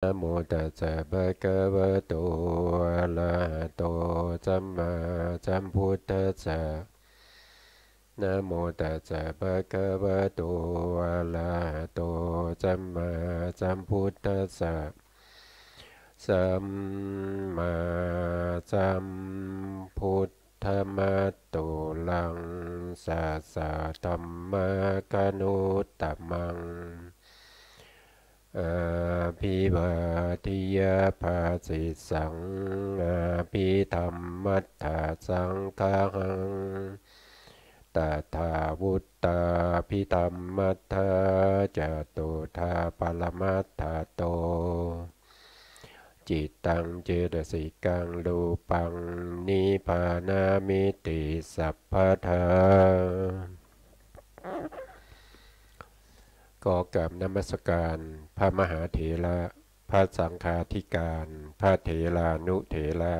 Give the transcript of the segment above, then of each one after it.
นะโมตัสสะภะคะวะโตอะระหะโตสัมมาสัมพุทธัสสะนะโมตัสสะภะคะวะโตอะระหะโตสัมมาสัมพุทธัสสะสัมมาสัมพุทธมัตโตลังสัสสะธัมมกนุตตมังอาภิวาทิยาภาสิสังอาภิธรรมัตถสังฆังตถาวุตตาภิธรรมัตถจตุธาปรมัตถโตจิตตังเจตสิกังรูปังนิพพานามิติสัพพทาก็กราบนมัสการพระมหาเถระพระสังฆาธิการพระเถรานุเถระ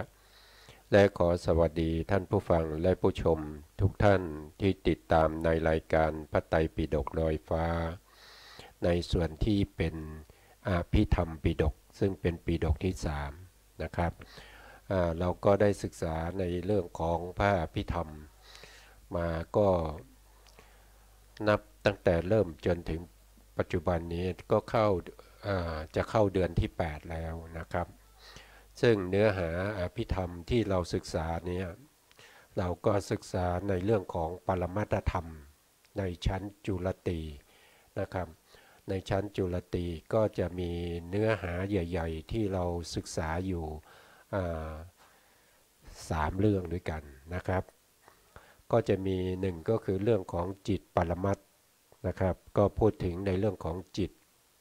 และขอสวัสดีท่านผู้ฟังและผู้ชมทุกท่านที่ติดตามในรายการพระไตรปิฎกลอยฟ้าในส่วนที่เป็นอภิธรรมปิฎกซึ่งเป็นปิฎกที่3นะครับเราก็ได้ศึกษาในเรื่องของพระอภิธรรมมาก็นับตั้งแต่เริ่มจนถึงปัจจุบันนี้ก็จะเข้าเดือนที่8แล้วนะครับซึ่งเนื้อหาอภิธรรมที่เราศึกษาเนี่ยเราก็ศึกษาในเรื่องของปรมัตถธรรมในชั้นจุลตีนะครับในชั้นจุลตีก็จะมีเนื้อหาใหญ่ๆที่เราศึกษาอยู่3 เรื่องด้วยกันนะครับก็จะมี1ก็คือเรื่องของจิตปรมัตถ์นะครับก็พูดถึงในเรื่องของจิต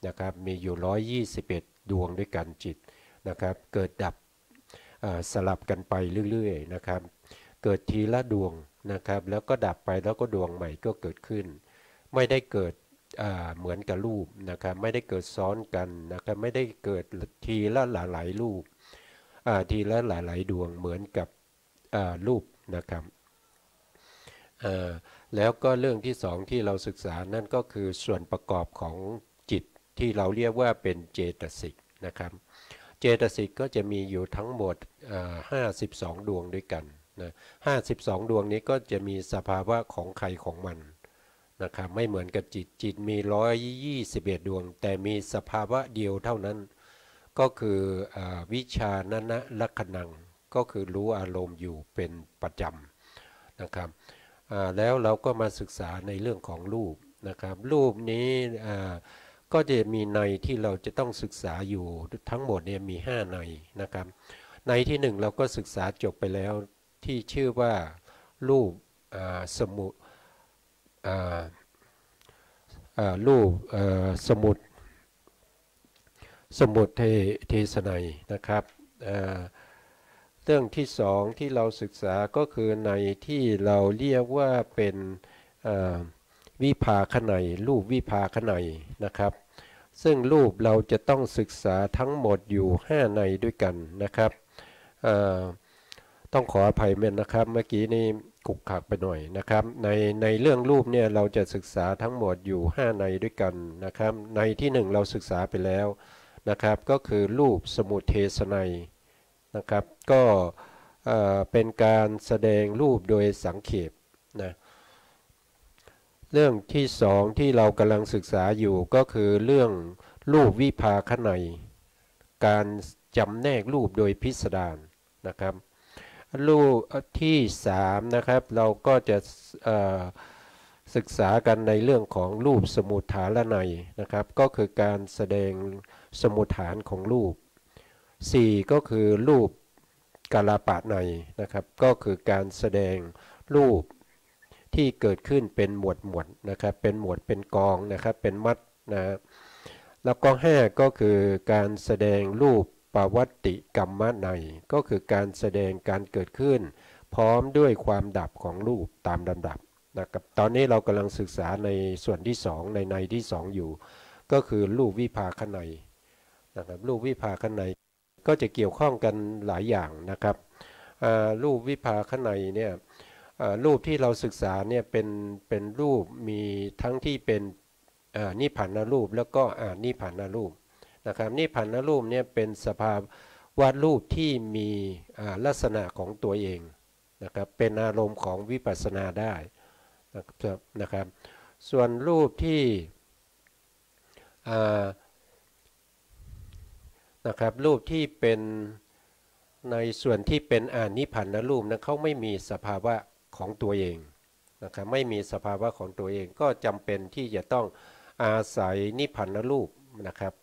นะครับมีอยู่121ดวงด้วยกันจิตนะครับเกิดดับสลับกันไปเรื่อยๆนะครับเกิดทีละดวงนะครับแล้วก็ดับไปแล้วก็ดวงใหม่ก็เกิดขึ้นไม่ได้เกิดเหมือนกับรูปนะครับไม่ได้เกิดซ้อนกันนะครับไม่ได้เกิดทีละหลายๆรูปทีละหลายๆดวงเหมือนกับรูปนะครับแล้วก็เรื่องที่2ที่เราศึกษานั่นก็คือส่วนประกอบของจิตที่เราเรียกว่าเป็นเจตสิกนะครับเจตสิกก็จะมีอยู่ทั้งหมด52 ดวงด้วยกันนะ52 ดวงนี้ก็จะมีสภาวะของใครของมันนะครับไม่เหมือนกับจิตมี121 ดวงแต่มีสภาวะเดียวเท่านั้นก็คือวิชานะลักขณังก็คือรู้อารมณ์อยู่เป็นประจำนะครับแล้วเราก็มาศึกษาในเรื่องของรูปนะครับรูปนี้ก็จะมีในที่เราจะต้องศึกษาอยู่ทั้งหมดเนี่ยมี5ในนะครับในที่1เราก็ศึกษาจบไปแล้วที่ชื่อว่ารูปสมุรูปสมุทเทศนัยนะครับเรื่องที่2ที่เราศึกษาก็คือในที่เราเรียกว่าเป็นวิภาคนัยรูปวิภาคนัยนะครับซึ่งรูปเราจะต้องศึกษาทั้งหมดอยู่5ในด้วยกันนะครับต้องขออภัยเม่นนะครับเมื่อกี้นี่กุกขักไปหน่อยนะครับในเรื่องรูปเนี่ยเราจะศึกษาทั้งหมดอยู่5ในด้วยกันนะครับในที่1เราศึกษาไปแล้วนะครับก็คือรูปสมุทเทศนัยนะครับก็เป็นการแสดงรูปโดยสังเขปนะเรื่องที่2ที่เรากำลังศึกษาอยู่ก็คือเรื่องรูปวิภาคนัยการจำแนกรูปโดยพิสดารนะครับรูปที่3นะครับเราก็จะศึกษากันในเรื่องของรูปสมุทฐานนัยนะครับก็คือการแสดงสมุทฐานของรูป4ก็คือรูปกาลปะนัยนะครับก็คือการแสดงรูปที่เกิดขึ้นเป็นหมวดนะครับเป็นหมวดเป็นกองนะครับเป็นมัดนะแล้วก็5ก็คือการแสดงรูปปวัตติกรรมนัยก็คือการแสดงการเกิดขึ้นพร้อมด้วยความดับของรูปตามลำดับนะครับตอนนี้เรากำลังศึกษาในส่วนที่2ในที่2อยู่ก็คือรูปวิภาคนัยนะครับรูปวิภาคนัยก็จะเกี่ยวข้องกันหลายอย่างนะครับรูปวิภาคนัยเนี่ยรูปที่เราศึกษาเนี่ยเป็นรูปมีทั้งที่เป็นนิพพานรูปแล้วก็นิพพานรูป นะครับนิพพานรูปเนี่ยเป็นสภาวะรูปที่มีลักษณะของตัวเองนะครับเป็นอารมณ์ของวิปัสสนาได้นะครับส่วนรูปที่นะครับรูปที่เป็นในส่วนที่เป็นนิพพานรูปนะเขาไม่มีสภาวะของตัวเองนะครับไม่มีสภาวะของตัวเองก็จำเป็นที่จะต้องอาศัยนิพพานรูปนะครับ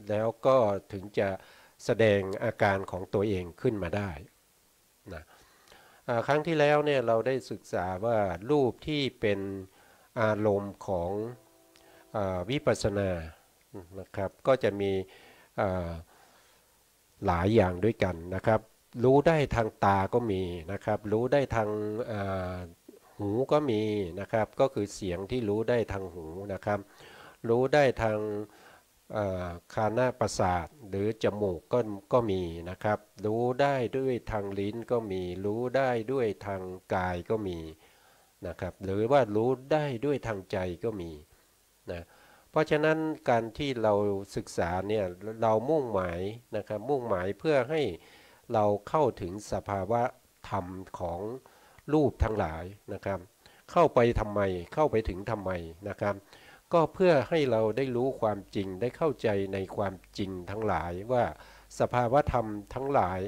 แล้วก็ถึงจะแสดงอาการของตัวเองขึ้นมาได้นะครั้งที่แล้วเนี่ยเราได้ศึกษาว่ารูปที่เป็นอารมณ์ของวิปัสสนานะครับก็จะมีหลายอย่างด้วยกันนะครับรู้ได้ทางตาก็มีนะครับรู้ได้ทางหูก็มีนะครับก็คือเสียงที่รู้ได้ทางหูนะครับรู้ได้ทางคานาประสาทหรือจมูกก็มีนะครับรู้ได้ด้วยทางลิ้นก็มีรู้ได้ด้วยทางกายก็มีนะครับหรือว่ารู้ได้ด้วยทางใจก็มีนะเพราะฉะนั้นการที่เราศึกษาเนี่ยเรามุ่งหมายนะครับมุ่งหมายเพื่อให้เราเข้าถึงสภาวะธรรมของรูปทั้งหลายนะครับเข้าไปทำไมเข้าไปถึงทำไมนะครับก็เพื่อให้เราได้รู้ความจริงได้เข้าใจในความจริงทั้งหลายว่าสภาวะธรรมทั้งหลาย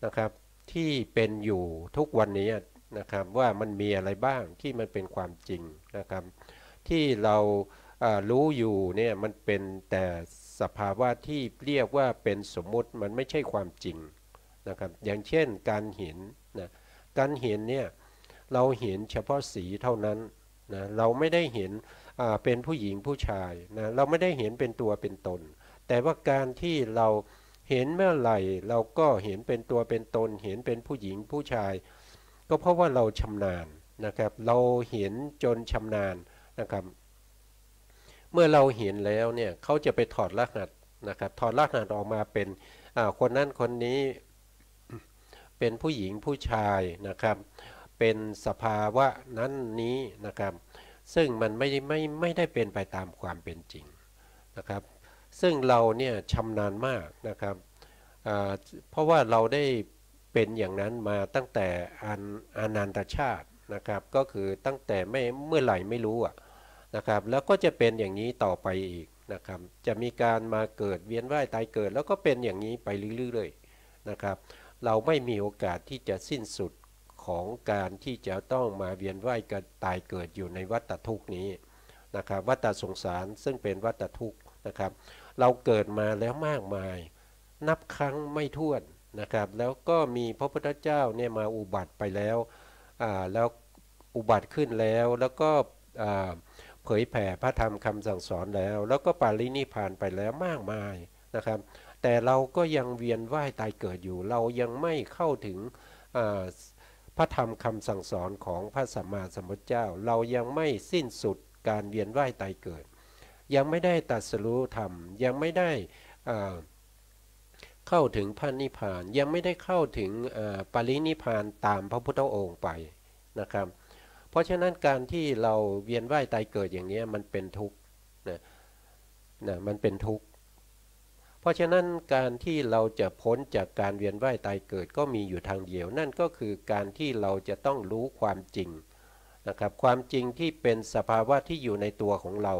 นะครับที่เป็นอยู่ทุกวันนี้นะครับว่ามันมีอะไรบ้างที่มันเป็นความจริงนะครับที่เรารู้อยู่เนี่ยมันเป็นแต่สภาวะที่เรียกว่าเป็นสมมุติมันไม่ใช่ความจริงนะครับอย่างเช่นการเห็นนะการเห็นเนี่ยเราเห็นเฉพาะสีเท่านั้นนะเราไม่ได้เห็นเป็นผู้หญิงผู้ชายนะเราไม่ได้เห็นเป็นตัวเป็นตนแต่ว่าการที่เราเห็นเมื่อไหร่เราก็เห็นเป็นตัวเป็นตนเห็นเป็นผู้หญิงผู้ชายก็เพราะว่าเราชำนาญนะครับเราเห็นจนชำนาญนะครับเมื่อเราเห็นแล้วเนี่ยเขาจะไปถอดรหัสนะครับถอดรหัสออกมาเป็นคนนั้นคนนี้เป็นผู้หญิงผู้ชายนะครับเป็นสภาวะนั้นนี้นะครับซึ่งมันไม่ได้เป็นไปตามความเป็นจริงนะครับซึ่งเราเนี่ยชำนาญมากนะครับเพราะว่าเราได้เป็นอย่างนั้นมาตั้งแต่อนันตชาตินะครับก็คือตั้งแต่ไม่เมื่อไหร่ไม่รู้นะครับแล้วก็จะเป็นอย่างนี้ต่อไปอีกนะครับจะมีการมาเกิดเวียนว่ายตายเกิดแล้วก็เป็นอย่างนี้ไปเรื่อยๆนะครับเราไม่มีโอกาสที่จะสิ้นสุดของการที่จะต้องมาเวียนว่ายกันตายเกิดอยู่ในวัฏทุกข์นี้นะครับวัฏสงสารซึ่งเป็นวัฏทุกข์นะครับเราเกิดมาแล้วมากมายนับครั้งไม่ถ้วนนะครับแล้วก็มีพระพุทธเจ้าเนี่ยมาอุบัติไปแล้วแล้วอุบัติขึ้นแล้วก็เผยแผ่พระธรรมคำสั่งสอนแล้วก็ปารินิพพานไปแล้วมากมายนะครับแต่เราก็ยังเวียนว่ายตายเกิดอยู่เรายังไม่เข้าถึงพระธรรมคำสั่งสอนของพระสัมมาสัมพุทธเจ้าเรายังไม่สิ้นสุดการเวียนว่ายตายเกิดยังไม่ได้ตรัสรู้ธรรมยังไม่ได้เข้าถึงพระนิพพานยังไม่ได้เข้าถึงปรินิพพานตามพระพุทธองค์ไปนะครับเพราะฉะนั้นการที่เราเวียนว่ายตายเกิดอย่างนี้มันเป็นทุกข์นะมันเป็นทุกข์เพราะฉะนั้นการที่เราจะพ้นจากการเวียนว่ายตายเกิดก็มีอยู่ทางเดียวนั่นก็คือการที่เราจะต้องรู้ความจริงนะครับความจริงที่เป็นสภาวะที่อยู่ในตัวของเรา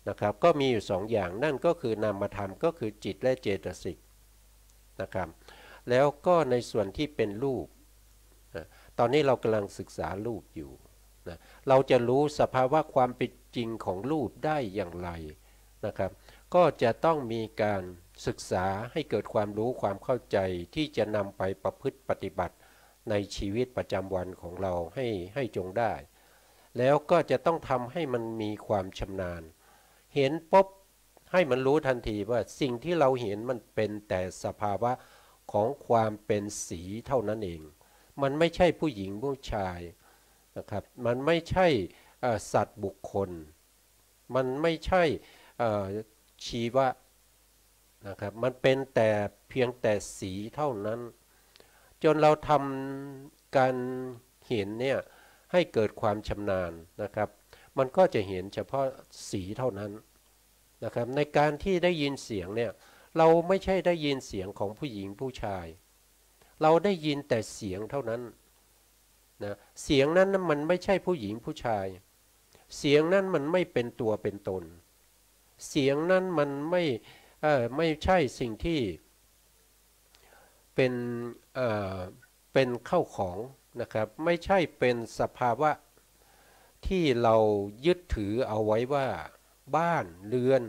นะครับก็มีอยู่สองอย่างนั่นก็คือนามธรรมก็คือจิตและเจตสิกนะครับแล้วก็ในส่วนที่เป็นรูปตอนนี้เรากำลังศึกษารูปอยู่นะเราจะรู้สภาวะความเป็นจริงของรูปได้อย่างไรนะครับก็จะต้องมีการศึกษาให้เกิดความรู้ความเข้าใจที่จะนำไปประพฤติปฏิบัติในชีวิตประจำวันของเราให้จงได้แล้วก็จะต้องทำให้มันมีความชำนาญเห็นปุ๊บให้มันรู้ทันทีว่าสิ่งที่เราเห็นมันเป็นแต่สภาวะของความเป็นสีเท่านั้นเองมันไม่ใช่ผู้หญิงผู้ชายนะครับมันไม่ใช่สัตว์บุคคลมันไม่ใช่ชีวะนะครับมันเป็นแต่เพียงแต่สีเท่านั้นจนเราทำการเห็นเนี่ยให้เกิดความชำนาญนะครับมันก็จะเห็นเฉพาะสีเท่านั้น นะครับในการที่ได้ยินเสียงเนี่ยเราไม่ใช่ได้ยินเสียงของผู้หญิงผู้ชายเราได้ยินแต่เสียงเท่านั้นนะเสียงนั้นมันไม่ใช่ผู้หญิงผู้ชายเสียงนั้นมันไม่เป็นตัวเป็นตนเสียงนั้นมันไม่ใช่สิ่งที่เป็นเอ่อเป็นเข้าของนะครับไม่ใช่เป็นสภาวะที่เรายึดถือเอาไว้ว่าบ้านเรือน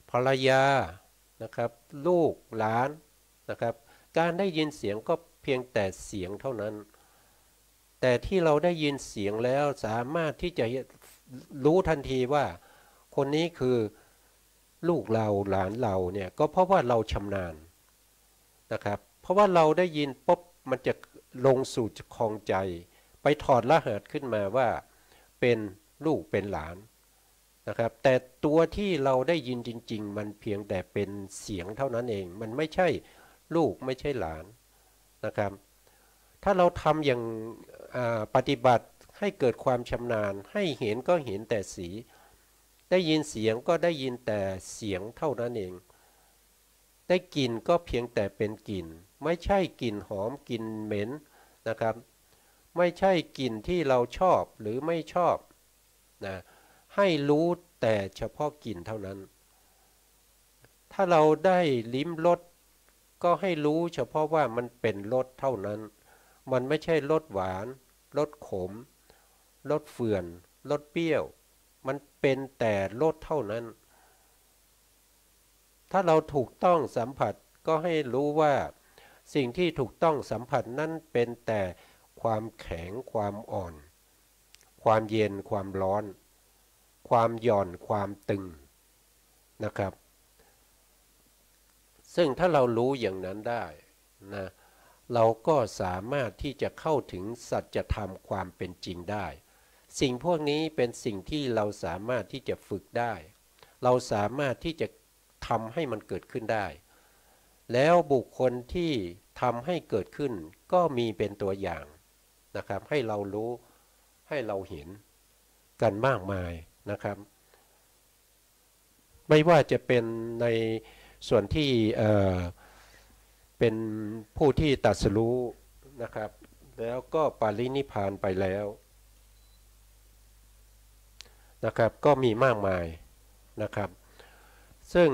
ภรรยานะครับลูกหลานนะครับการได้ยินเสียงก็เพียงแต่เสียงเท่านั้นแต่ที่เราได้ยินเสียงแล้วสามารถที่จะรู้ทันทีว่าคนนี้คือลูกเราหลานเราเนี่ยก็เพราะว่าเราชำนาญนะครับเพราะว่าเราได้ยินปุ๊บมันจะลงสู่คลองใจไปถอดรหัสขึ้นมาว่าเป็นลูกเป็นหลานนะครับแต่ตัวที่เราได้ยินจริงๆมันเพียงแต่เป็นเสียงเท่านั้นเองมันไม่ใช่ลูกไม่ใช่หลานนะครับถ้าเราทำอย่างปฏิบัติให้เกิดความชำนาญให้เห็นก็เห็นแต่สีได้ยินเสียงก็ได้ยินแต่เสียงเท่านั้นเองได้กลิ่นก็เพียงแต่เป็นกลิ่นไม่ใช่กลิ่นหอมกลิ่นเหม็นนะครับไม่ใช่กลิ่นที่เราชอบหรือไม่ชอบนะให้รู้แต่เฉพาะกลิ่นเท่านั้นถ้าเราได้ลิ้มรสก็ให้รู้เฉพาะว่ามันเป็นรสเท่านั้นมันไม่ใช่รสหวานรสขมรสเฝื่อนรสเปรี้ยวมันเป็นแต่รสเท่านั้นถ้าเราถูกต้องสัมผัสก็ให้รู้ว่าสิ่งที่ถูกต้องสัมผัสนั้นเป็นแต่ความแข็งความอ่อนความเย็นความร้อนความหย่อนความตึงนะครับซึ่งถ้าเรารู้อย่างนั้นได้นะเราก็สามารถที่จะเข้าถึงสัจธรรมความเป็นจริงได้สิ่งพวกนี้เป็นสิ่งที่เราสามารถที่จะฝึกได้เราสามารถที่จะทำให้มันเกิดขึ้นได้แล้วบุคคลที่ทำให้เกิดขึ้นก็มีเป็นตัวอย่างนะครับให้เรารู้ให้เราเห็นกันมากมายนะครับไม่ว่าจะเป็นในส่วนที่เป็นผู้ที่ตรัสรู้นะครับแล้วก็ปรินิพพานไปแล้วนะครับก็มีมากมายนะครับซึ่ง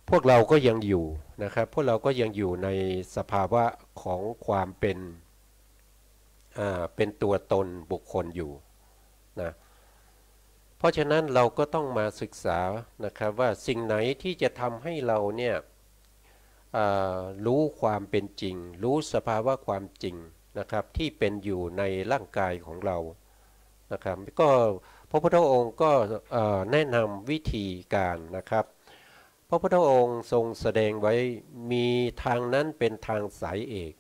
พวกเราก็ยังอยู่นะครับพวกเราก็ยังอยู่ในสภาวะของความเป็นตัวตนบุคคลอยู่นะเพราะฉะนั้นเราก็ต้องมาศึกษานะครับว่าสิ่งไหนที่จะทำให้เราเนี่ยรู้ความเป็นจริงรู้สภาวะความจริงนะครับที่เป็นอยู่ในร่างกายของเรานะครับก็พระพุทธองค์ก็แนะนำวิธีการนะครับพระพุทธองค์ทรงแสดงไว้มีทางนั้นเป็นทางสายเอก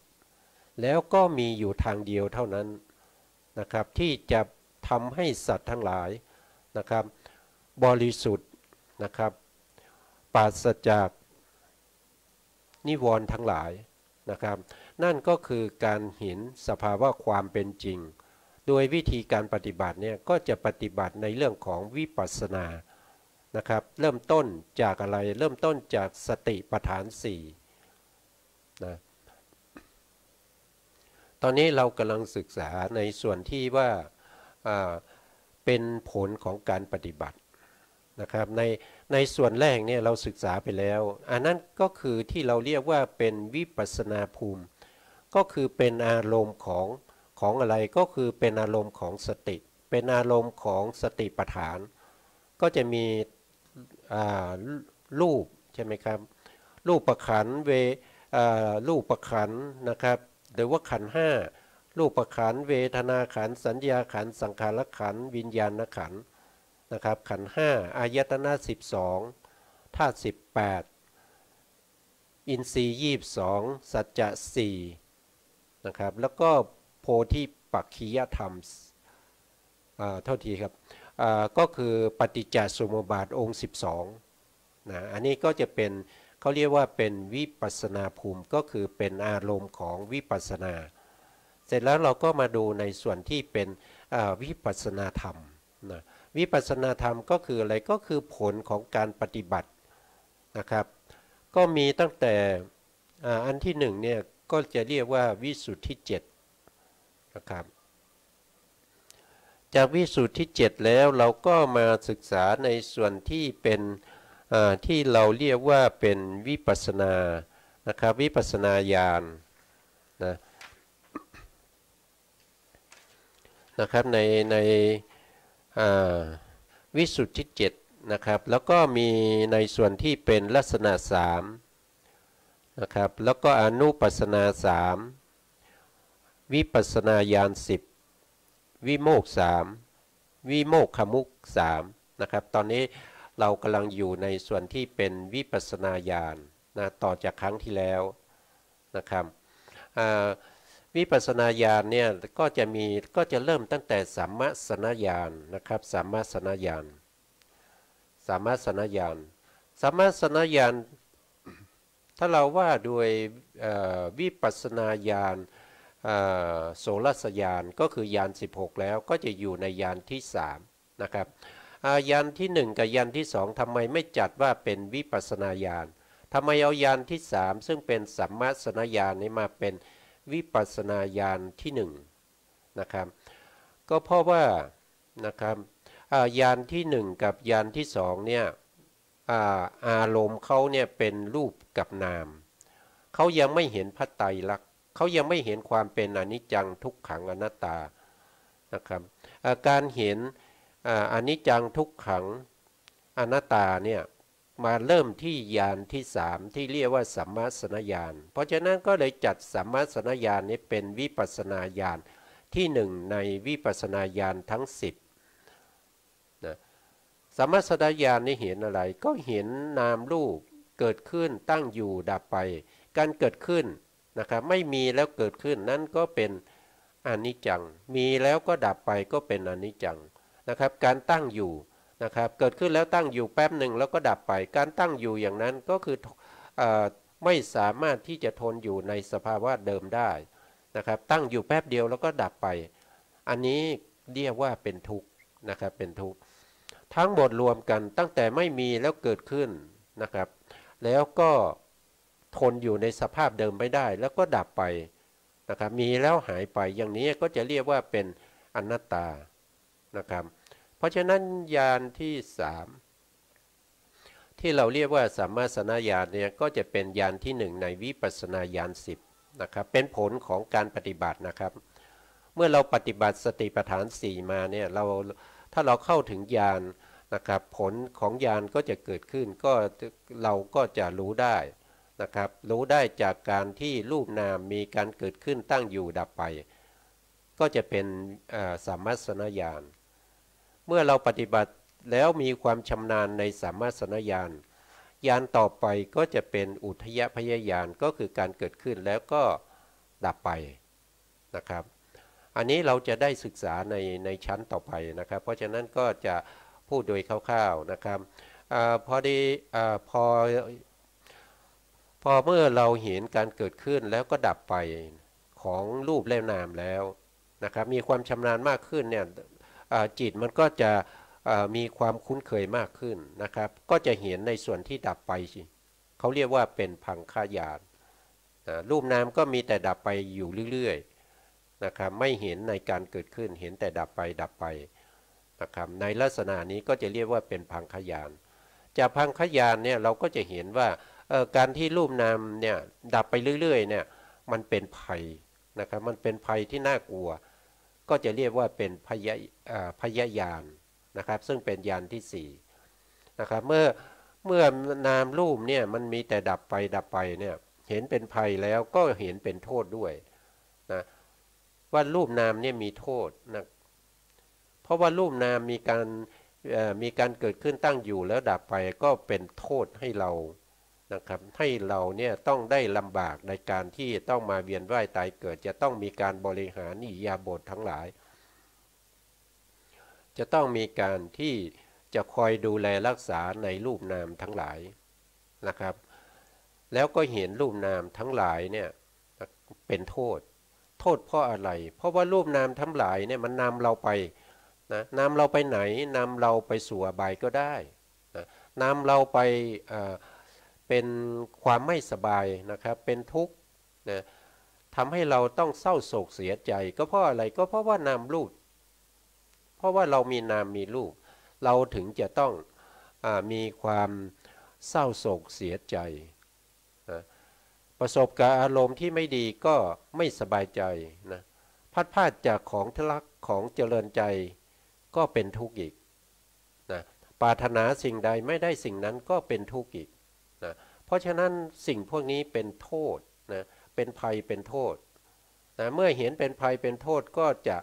แล้วก็มีอยู่ทางเดียวเท่านั้นนะครับที่จะทำให้สัตว์ทั้งหลายนะครับบริสุทธิ์นะครับปราศจากนิวรณ์ทั้งหลายนะครับนั่นก็คือการเห็นสภาวะความเป็นจริงโดยวิธีการปฏิบัติเนี่ยก็จะปฏิบัติในเรื่องของวิปัสสนานะครับเริ่มต้นจากอะไรเริ่มต้นจากสติปัฏฐาน4นะตอนนี้เรากำลังศึกษาในส่วนที่ว่าเป็นผลของการปฏิบัตินะครับในส่วนแรกเนี่ยเราศึกษาไปแล้วอันนั้นก็คือที่เราเรียกว่าเป็นวิปัสสนาภูมิก็คือเป็นอารมณ์ของอะไรก็คือเป็นอารมณ์ของสติเป็นอารมณ์ของสติปัฏฐานก็จะมีรูปใช่ไหมครับรูปประขันรูปประขันนะครับหรือว่าขันธ์ห้ารูปประขันเวทนาขันธ์สัญญาขันธ์สังขารขันธ์วิญญาณขันธ์นะครับขันธ์ห้าอายตนะ12ธาตุ18อินทรีย์22สัจจะ4นะครับแล้วก็โพธิปักขิยธรรมเท่าทีครับก็คือปฏิจจสมุปบาทองค์12นะอันนี้ก็จะเป็นเขาเรียกว่าเป็นวิปัสสนาภูมิก็คือเป็นอารมณ์ของวิปัสสนาเสร็จแล้วเราก็มาดูในส่วนที่เป็นวิปัสสนาธรรมนะ วิปัสสนาธรรมก็คืออะไรก็คือผลของการปฏิบัตินะครับก็มีตั้งแต่อันที่หนึ่งเนี่ยก็จะเรียกว่าวิสุทธิเจ็ดนะครับจากวิสุทธิเจ็ดแล้วเราก็มาศึกษาในส่วนที่เป็นที่เราเรียกว่าเป็นวิปัสสนานะครับวิปัสสนาญาณนะนะครับในวิสุทธิเจ็ดนะครับแล้วก็มีในส่วนที่เป็นลักษณะสามนะครับแล้วก็อนุปัสสนาสามวิปัสสนาญาณสิบวิโมกข์สามวิโมกขมุขสามนะครับตอนนี้เรากำลังอยู่ในส่วนที่เป็นวิปัสสนาญาณนะต่อจากครั้งที่แล้วนะครับวิปัสสนาญาณเนี่ยก็จะเริ่มตั้งแต่สัมมาสนญาณนะครับสัมมาสนญาณสัมมาสนญาณสัมมาสนญาณถ้าเราว่าโดยวิปัสสนาญาณโสรสญาณก็คือญาณ16แล้วก็จะอยู่ในญาณที่3นะครับญาณที่1กับญาณที่2ทำไมไม่จัดว่าเป็นวิปัสสนาญาณทำไมเอาญาณที่3ซึ่งเป็นสัมมาสนญาณนี้มาเป็นวิปัสสนาญาณที่1นะครับก็เพราะว่านะครับญาณที่1กับญาณที่2เนี่ยอารมณ์เขาเนี่ยเป็นรูปกับนามเขายังไม่เห็นพระไตรลักษณ์เขายังไม่เห็นความเป็นอนิจจังทุกขังอนัตตานะครับการเห็นอนิจจังทุกขังอนัตตาเนี่ยมาเริ่มที่ญาณที่3ที่เรียกว่าสัมมาสนญาณเพราะฉะนั้นก็เลยจัดสัมมาสนญาณนี้เป็นวิปัสสนาญาณที่1ในวิปัสสนาญาณทั้ง10นะสัมมาสนญาณนี่เห็นอะไรก็เห็นนามรูปเกิดขึ้นตั้งอยู่ดับไปการเกิดขึ้นนะครับไม่มีแล้วเกิดขึ้นนั่นก็เป็นอนิจจังมีแล้วก็ดับไปก็เป็นอนิจจังนะครับการตั้งอยู่นะครับเกิดขึ้นแล้วตั้งอยู่แป๊บหนึ่งแล้วก็ดับไปการตั้งอยู่อย่างนั้นก็คือไม่สามารถที่จะทนอยู่ในสภาวะเดิมได้นะครับตั้งอยู่แป๊บเดียวแล้วก็ดับไปอันนี้เรียกว่าเป็นทุกข์นะครับเป็นทุกข์ทั้งหมดรวมกันตั้งแต่ไม่มีแล้วเกิดขึ้นนะครับแล้วก็ทนอยู่ในสภาพเดิมไม่ได้แล้วก็ดับไปนะครับมีแล้วหายไปอย่างนี้ก็จะเรียกว่าเป็นอนัตตานะครับเพราะฉะนั้นญาณที่3ที่เราเรียกว่าสัมมาสนญาณเนี่ยก็จะเป็นญาณที่1ในวิปัสสนาญาณ10นะครับเป็นผลของการปฏิบัตินะครับเมื่อเราปฏิบัติสติปัฏฐาน4มาเนี่ยถ้าเราเข้าถึงญาณนะครับผลของญาณก็จะเกิดขึ้นก็เราก็จะรู้ได้นะครับรู้ได้จากการที่รูปนามมีการเกิดขึ้นตั้งอยู่ดับไปก็จะเป็นสัมมาสนญาณเมื่อเราปฏิบัติแล้วมีความชำนาญในสัมมาสนญาณญาณต่อไปก็จะเป็นอุทยพยญาณก็คือการเกิดขึ้นแล้วก็ดับไปนะครับอันนี้เราจะได้ศึกษาในชั้นต่อไปนะครับเพราะฉะนั้นก็จะพูดโดยคร่าวๆนะครับพอดีพอเมื่อเราเห็นการเกิดขึ้นแล้วก็ดับไปของรูปและนามแล้วนะครับมีความชำนาญมากขึ้นเนี่ยจิตมันก็จะมีความคุ้นเคยมากขึ้นนะครับก็จะเห็นในส่วนที่ดับไปเขาเรียกว่าเป็นพังคญาณรูปนามก็มีแต่ดับไปอยู่เรื่อยๆนะครับไม่เห็นในการเกิดขึ้นเห็นแต่ดับไปนะครับในลักษณะนี้ก็จะเรียกว่าเป็นพังคญาณจากพังคญาณเนี่ยเราก็จะเห็นว่าการที่รูปนามเนี่ยดับไปเรื่อยๆเนี่ยมันเป็นภัยนะครับมันเป็นภัยที่น่ากลัวก็จะเรียกว่าเป็นพยญาณนะครับซึ่งเป็นญาณที่4นะครับเมื่อนามรูปเนี่ยมันมีแต่ดับไปเนี่ยเห็นเป็นภัยแล้วก็เห็นเป็นโทษด้วยนะว่ารูปนามเนี่ยมีโทษนะเพราะว่ารูปนามมีการเกิดขึ้นตั้งอยู่แล้วดับไปก็เป็นโทษให้เรานะครับให้เราเนี่ยต้องได้ลำบากในการที่ต้องมาเวียนว่ายตายเกิดจะต้องมีการบริหารอิริยาบถทั้งหลายจะต้องมีการที่จะคอยดูแลรักษาในรูปนามทั้งหลายนะครับแล้วก็เห็นรูปนามทั้งหลายเนี่ยเป็นโทษเพราะอะไรเพราะว่ารูปนามทั้งหลายเนี่ยมันนำเราไป นะนำเราไปไหนนำเราไปสู่อบายก็ได้นะนำเราไปเป็นความไม่สบายนะครับเป็นทุกข์นะทำให้เราต้องเศร้าโศกเสียใจก็เพราะอะไรก็เพราะว่านามรูปเพราะว่าเรามีนามมีรูปเราถึงจะต้องมีความเศร้าโศกเสียใจนะประสบกับอารมณ์ที่ไม่ดีก็ไม่สบายใจนะพัดพลาดจากของที่รักของเจริญใจก็เป็นทุกข์อีกนะปรารถนาสิ่งใดไม่ได้สิ่งนั้นก็เป็นทุกข์อีกนะเพราะฉะนั้นสิ่งพวกนี้เป็นโทษนะเป็นภัยเป็นโทษนะเมื่อเห็นเป็นภัยเป็นโทษก็จะ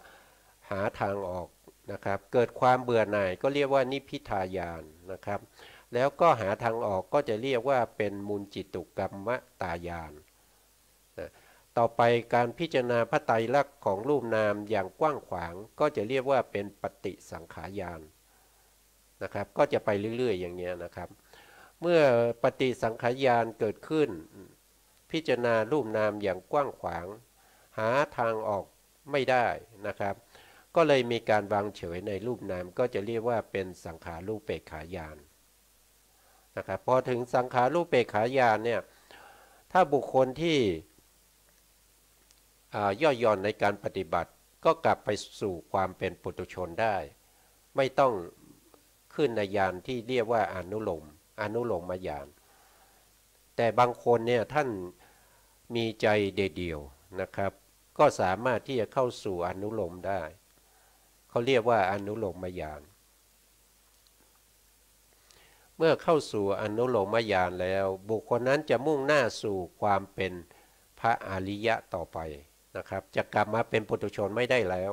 หาทางออกนะครับเกิดความเบื่อหน่ายก็เรียกว่านิพพิทายานนะครับแล้วก็หาทางออกก็จะเรียกว่าเป็นมูลจิตุกรรมตายานนะต่อไปการพิจารณาพระไตรลักษณ์ของรูปนามอย่างกว้างขวางก็จะเรียกว่าเป็นปฏิสังขารญาณนะครับก็จะไปเรื่อยๆอย่างนี้นะครับเมื่อปฏิสังขารญาณเกิดขึ้นพิจารณารูปนามอย่างกว้างขวางหาทางออกไม่ได้นะครับก็เลยมีการวางเฉยในรูปนามก็จะเรียกว่าเป็นสังขารูปเปกขายานนะครับพอถึงสังขารูปเปกขายานเนี่ยถ้าบุคคลที่ย่อหย่อนในการปฏิบัติก็กลับไปสู่ความเป็นปุถุชนได้ไม่ต้องขึ้นในญาณที่เรียกว่าอนุโลมญาณแต่บางคนเนี่ยท่านมีใจเดียวนะครับก็สามารถที่จะเข้าสู่อนุโลมได้เขาเรียกว่าอนุโลมญาณเมื่อเข้าสู่อนุโลมญาณแล้วบุคคลนั้นจะมุ่งหน้าสู่ความเป็นพระอริยะต่อไปนะครับจะกลับมาเป็นปุถุชนไม่ได้แล้ว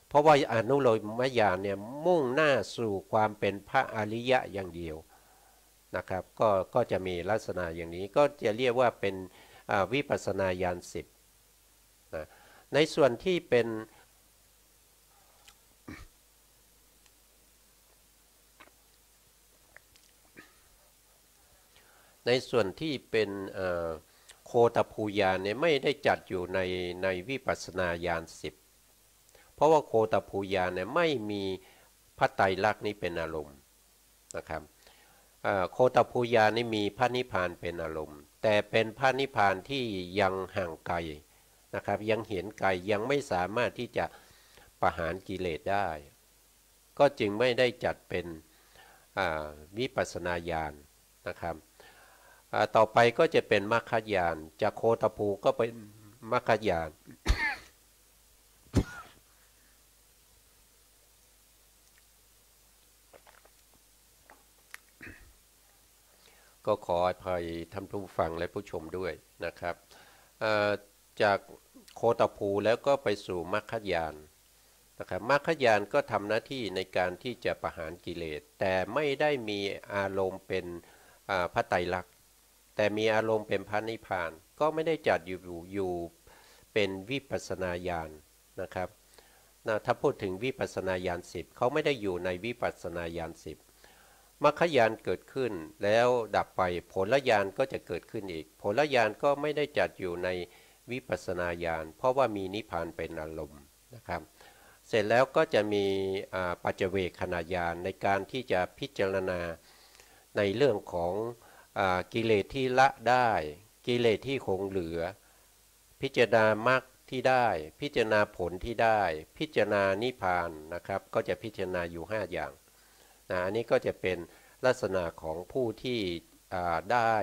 เพราะว่าอนุโลมญาณเนี่ยมุ่งหน้าสู่ความเป็นพระอริยะอย่างเดียวนะครับก็จะมีลักษณะอย่างนี้ก็จะเรียกว่าเป็นวิปัสสนาญาณ10นะในส่วนที่เป็นโคตภูญาณเนี่ยไม่ได้จัดอยู่ในวิปัสสนาญาณ10เพราะว่าโคตภูญาณเนี่ยไม่มีพระไตรลักษณ์นี้เป็นอารมณ์นะครับโคตภูญาณนี่มีพระนิพพานเป็นอารมณ์แต่เป็นพระนิพพานที่ยังห่างไกลนะครับยังเห็นไกลยังไม่สามารถที่จะประหารกิเลสได้ก็จึงไม่ได้จัดเป็นวิปัสสนาญาณนะครับต่อไปก็จะเป็นมรรคญาณจากโคตภูก็เป็นมรรคญาณก็ขออภัยท่านผู้ฟังและผู้ชมด้วยนะครับจากโคตภูแล้วก็ไปสู่มรรคญาณนะครับมรรคญาณก็ทำหน้าที่ในการที่จะประหารกิเลสแต่ไม่ได้มีอารมณ์เป็นพระไตรลักษณ์แต่มีอารมณ์เป็นพระนิพพานก็ไม่ได้จัดอยู่เป็นวิปัสสนาญาณนะครับถ้าพูดถึงวิปัสสนาญาณ10เขาไม่ได้อยู่ในวิปัสสนาญาณ10มรรคญาณเกิดขึ้นแล้วดับไปผลญาณก็จะเกิดขึ้นอีกผลญาณก็ไม่ได้จัดอยู่ในวิปัสสนาญาณเพราะว่ามีนิพพานเป็นอารมณ์นะครับเสร็จแล้วก็จะมีปัจเจเวคขณะญาณในการที่จะพิจารณาในเรื่องของกิเลสที่ละได้กิเลสที่คงเหลือพิจารณามรรคที่ได้พิจารณาผลที่ได้พิจารณานิพพานนะครับก็จะพิจารณาอยู่5อย่างอันนี้ก็จะเป็นลักษณะของผู้ที่ได้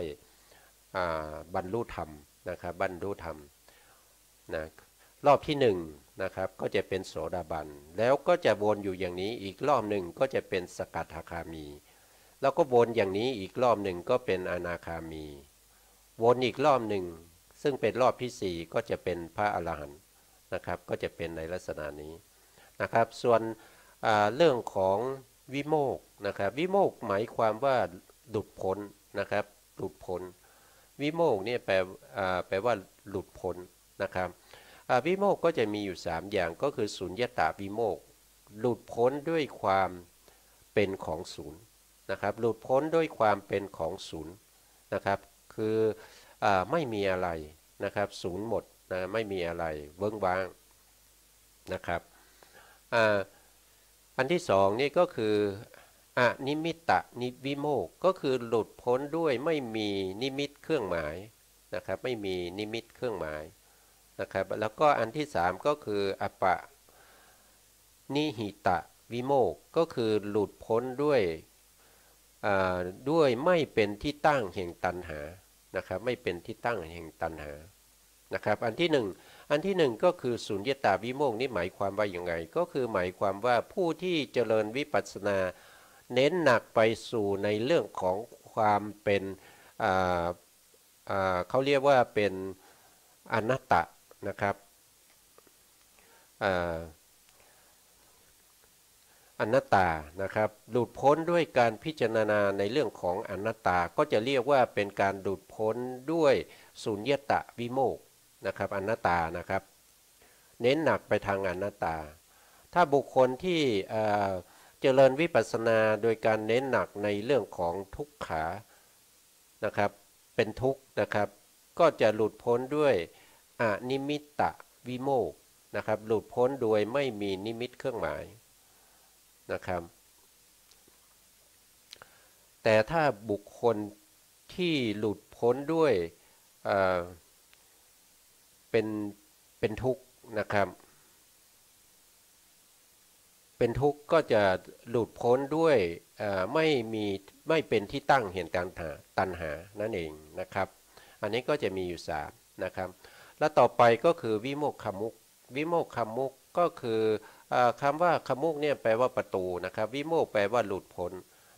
บรรลุธรรมนะครับบรรลุธรรมนะรอบที่1นะครับก็จะเป็นโสดาบันแล้วก็จะวนอยู่อย่างนี้อีกรอบหนึ่งก็จะเป็นสกทาคามีแล้วก็วนอย่างนี้อีกรอบหนึ่งก็เป็นอนาคามีวนอีกรอบหนึ่งซึ่งเป็นรอบที่4ก็จะเป็นพระอรหันต์นะครับก็จะเป็นในลักษณะนี้นะครับส่วนเรื่องของวิโมกข์นะครับวิโมกข์หมายความว่าหลุดพ้นนะครับหลุดพ้นวิโมกข์เนี่ยแปลว่าหลุดพ้นนะครับวิโมกข์ก็จะมีอยู่3อย่างก็คือสุญญตาวิโมกข์หลุดพ้นด้วยความเป็นของศูนย์นะครับหลุดพ้นด้วยความเป็นของศูนย์นะครับคือไม่มีอะไรนะครับศูนย์หมดนะไม่มีอะไรเวิ้งว้างนะครับ อันที่สองนี่ก็คืออนิมิตตนิวิโมกข์ก็คือหลุดพ้นด้วยไม่มีนิมิตเครื่องหมายนะครับไม่มีนิมิตเครื่องหมายนะครับแล้วก็อันที่สามก็คืออปะนิหิตะวิโมกข์ก็คือหลุดพ้นด้วยด้วยไม่เป็นที่ตั้งแห่งตัณหานะครับไม่เป็นที่ตั้งแห่งตัณหานะครับอันที่หนึ่งก็คือสุญญตาวิโมกข์นี่หมายความว่าอย่างไงก็คือหมายความว่าผู้ที่เจริญวิปัสสนาเน้นหนักไปสู่ในเรื่องของความเป็นเขาเรียกว่าเป็นอนัตตะนะครับอนัตตานะครับหลุดพ้นด้วยการพิจารณาในเรื่องของอนัตตาก็จะเรียกว่าเป็นการหลุดพ้นด้วยสุญญตาวิโมกข์นะครับอนัตตานะครับเน้นหนักไปทางอนัตตาถ้าบุคคลที่เจริญวิปัสสนาโดยการเน้นหนักในเรื่องของทุกขานะครับเป็นทุกข์นะครับก็จะหลุดพ้นด้วยอนิมิตตวิโมกข์นะครับหลุดพ้นโดยไม่มีนิมิตเครื่องหมายนะครับแต่ถ้าบุคคลที่หลุดพ้นด้วยเป็นเป็นทุกข์นะครับเป็นทุกข์ก็จะหลุดพ้นด้วยไม่เป็นที่ตั้งแห่งการตัณหานั่นเองนะครับอันนี้ก็จะมีอยู่สามนะครับและต่อไปก็คือวิโมกขมุขวิโมกขมุขก็คือคำว่าขมุขเนี่ยแปลว่าประตูนะครับวิโมกข์แปลว่าหลุดพ้น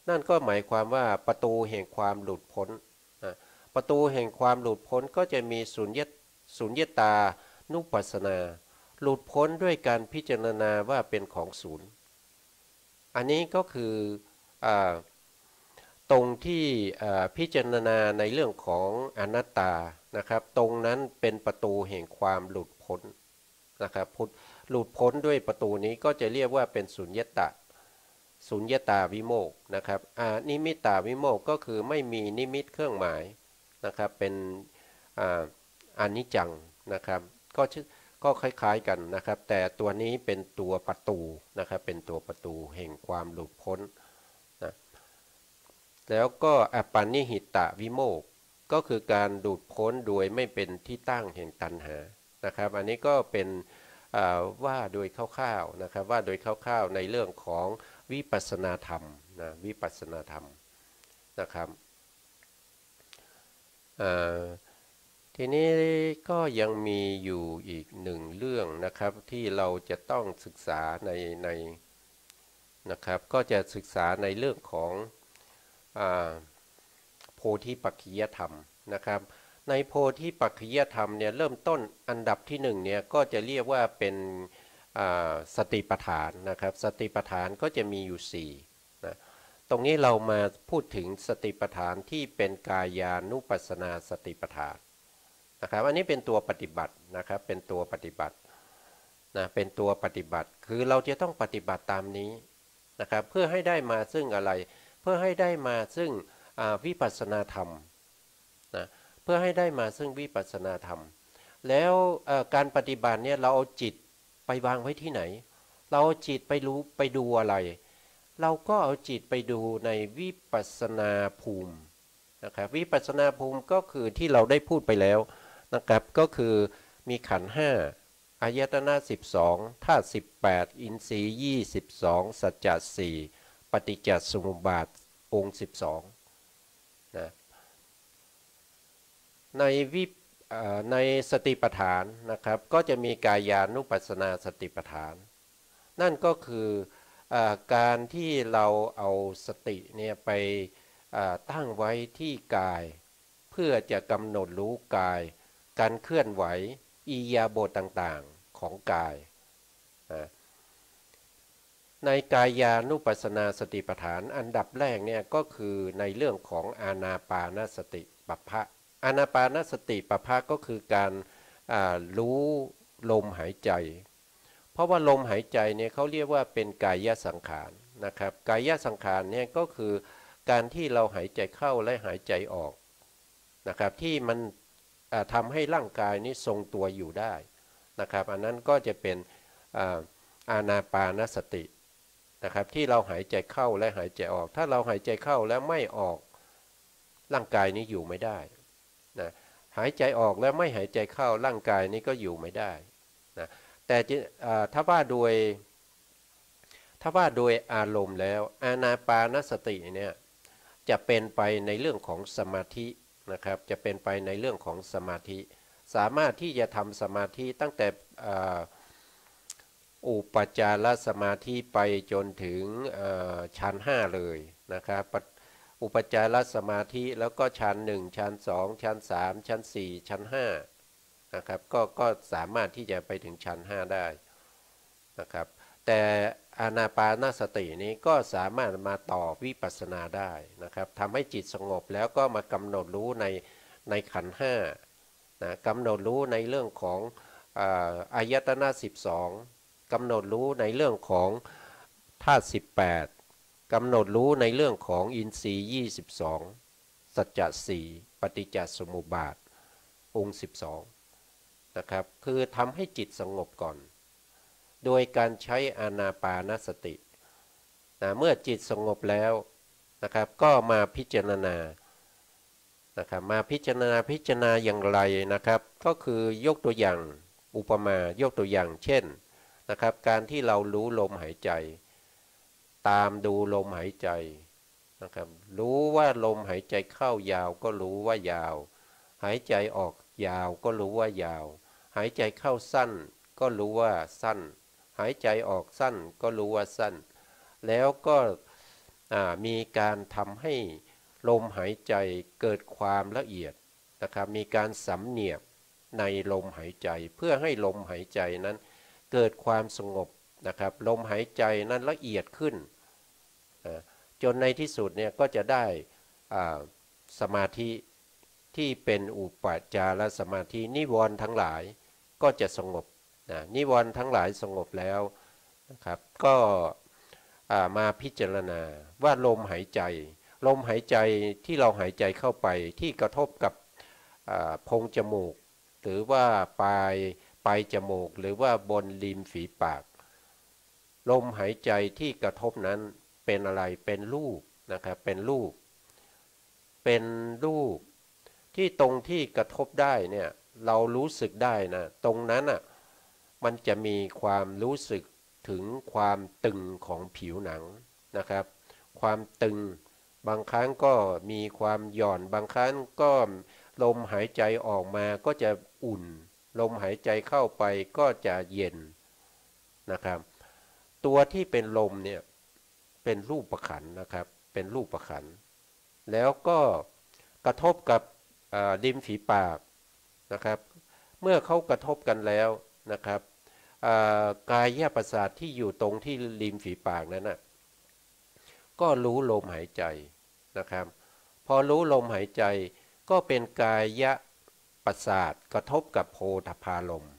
นั่นก็หมายความว่าประตูแห่งความหลุดพ้นประตูแห่งความหลุดพ้นก็จะมีสุญญตานุปัสสนาหลุดพ้นด้วยการพิจารณาว่าเป็นของศูนย์อันนี้ก็คืออตรงที่พิจารณาในเรื่องของอนัตตานะครับตรงนั้นเป็นประตูแห่งความหลุดพ้นนะครับหลุดพ้นด้วยประตูนี้ก็จะเรียกว่าเป็นสุญญตาวิโมกข์นะครับนิมิตตาวิโมกข์ก็คือไม่มีนิมิตเครื่องหมายนะครับเป็นอนิจจังนะครับก็คล้ายๆกันนะครับแต่ตัวนี้เป็นตัวประตูนะครับเป็นตัวประตูแห่งความหลุดพ้นนะแล้วก็อปานิหิตะวิโมกข์ก็คือการหลุดพ้นโดยไม่เป็นที่ตั้งแห่งตัณหานะครับอันนี้ก็เป็นว่าโดยคร่าวๆนะครับว่าโดยคร่าวๆในเรื่องของวิปัสสนาธรรมนะวิปัสสนาธรรมนะครับทีนี้ก็ยังมีอยู่อีกหนึ่งเรื่องนะครับที่เราจะต้องศึกษาในนะครับก็จะศึกษาในเรื่องของโพธิปัจขิยธรรมนะครับในโพธิปัจขิยธรรมเนี่ยเริ่มต้นอันดับที่หนึ่งเนี่ยก็จะเรียกว่าเป็นสติปัฏฐานนะครับสติปัฏฐานก็จะมีอยู่4นะตรงนี้เรามาพูดถึงสติปัฏฐานที่เป็นกายานุปัสสนาสติปัฏฐานนะครับอันนี้เป็นตัวปฏิบัตินะครับเป็นตัวปฏิบัตินะเป็นตัวปฏิบัติคือเราจะต้องปฏิบัติตามนี้นะครับเพื่อให้ได้มาซึ่งอะไรเพื่อให้ได้มาซึ่งวิปัสสนาธรรมนะเพื่อให้ได้มาซึ่งวิปัสสนาธรรมแล้วการปฏิบัติเนี่ยเราเอาจิตไปวางไว้ที่ไหนเราเอาจิตไปดูอะไรเราก็เอาจิตไปดูในวิปัสสนาภูมินะครับวิปัสสนาภูมิก็คือที่เราได้พูดไปแล้วนะครับก็คือมีขันธ์ห้าอายตนะ12ธาตุ18อินทรีย์22สัจจะ4ปฏิจจสมุปบาทองค์12นะในสติปัฏฐานนะครับก็จะมีกายานุปัสสนาสติปัฏฐานนั่นก็คือการที่เราเอาสติเนี่ยไปตั้งไว้ที่กายเพื่อจะกำหนดรู้กายการเคลื่อนไหวอิริยาบถต่างๆของกายในกายานุปัสสนาสติปัฏฐานอันดับแรกเนี่ยก็คือในเรื่องของอานาปานสติปัฏฐานอานาปานสติปัฏฐานก็คือการรู้ลมหายใจเพราะว่าลมหายใจเนี่ยเขาเรียกว่าเป็นกายสังขารนะครับกายสังขารเนี่ยก็คือการที่เราหายใจเข้าและหายใจออกนะครับที่มันทำให้ร่างกายนี้ทรงตัวอยู่ได้นะครับอันนั้นก็จะเป็นอานาปานสติ นะครับที่เราหายใจเข้าและหายใจออกถ้าเราหายใจเข้าแล้วไม่ออกร่างกายนี้อยู่ไม่ได้นะหายใจออกแล้วไม่หายใจเข้าร่างกายนี้ก็อยู่ไม่ได้นะแต่ถ้าว่าโดยอารมณ์แล้วอานาปานสติเนี่ยจะเป็นไปในเรื่องของสมาธินะครับจะเป็นไปในเรื่องของสมาธิสามารถที่จะทำสมาธิตั้งแต่อุปจารสมาธิไปจนถึงฌานห้าเลยนะครับอุปจารสมาธิแล้วก็ฌานหนึ่งฌานสองฌานสามฌานสี่ฌานห้านะครับก็สามารถที่จะไปถึงฌานห้าได้นะครับแต่อานาปานสตินี้ก็สามารถมาต่อวิปัสสนาได้นะครับทำให้จิตสงบแล้วก็มากำหนดรู้ในขันธ์ห้านะกำหนดรู้ในเรื่องของอายตนะ12กำหนดรู้ในเรื่องของธาตุ18กำหนดรู้ในเรื่องของอินทรีย์22สัจจะ4ปฏิจจสมุปบาทองค์12นะครับคือทำให้จิตสงบก่อนโดยการใช้อานาปานสตินะเมื่อจิตสงบแล้วนะครับก็มาพิจารณานะครับมาพิจารณาอย่างไรนะครับก็คือยกตัวอย่างอุปมายกตัวอย่างเช่นนะครับการที่เรารู้ลมหายใจตามดูลมหายใจนะครับรู้ว่าลมหายใจเข้ายาวก็รู้ว่ายาวหายใจออกยาวก็รู้ว่ายาวหายใจเข้าสั้นก็รู้ว่าสั้นหายใจออกสั้นก็รู้ว่าสั้นแล้วก็มีการทำให้ลมหายใจเกิดความละเอียดนะครับมีการสำเนียกในลมหายใจเพื่อให้ลมหายใจนั้นเกิดความสงบนะครับลมหายใจนั้นละเอียดขึ้นจนในที่สุดเนี่ยก็จะได้สมาธิที่เป็นอุปจารสมาธินิวรณ์ทั้งหลายก็จะสงบนิวรณ์ทั้งหลายสงบแล้วนะครับก็มาพิจารณาว่าลมหายใจที่เราหายใจเข้าไปที่กระทบกับโพรงจมูกหรือว่าปลายจมูกหรือว่าบนริมฝีปากลมหายใจที่กระทบนั้นเป็นอะไรเป็นรูปนะครับเป็นรูปที่ตรงที่กระทบได้เนี่ยเรารู้สึกได้นะตรงนั้นอ่ะมันจะมีความรู้สึกถึงความตึงของผิวหนังนะครับความตึงบางครั้งก็มีความหย่อนบางครั้งก็ลมหายใจออกมาก็จะอุ่นลมหายใจเข้าไปก็จะเย็นนะครับตัวที่เป็นลมเนี่ยเป็นรูปขันธ์นะครับเป็นรูปขันธ์แล้วก็กระทบกับริมฝีปากนะครับเมื่อเขากระทบกันแล้วนะครับกายประสาทที่อยู่ตรงที่ริมฝีปากนั้นนะก็รู้ลมหายใจนะครับพอรู้ลมหายใจก็เป็นกายประสาทกระทบกับโพธพารมณ์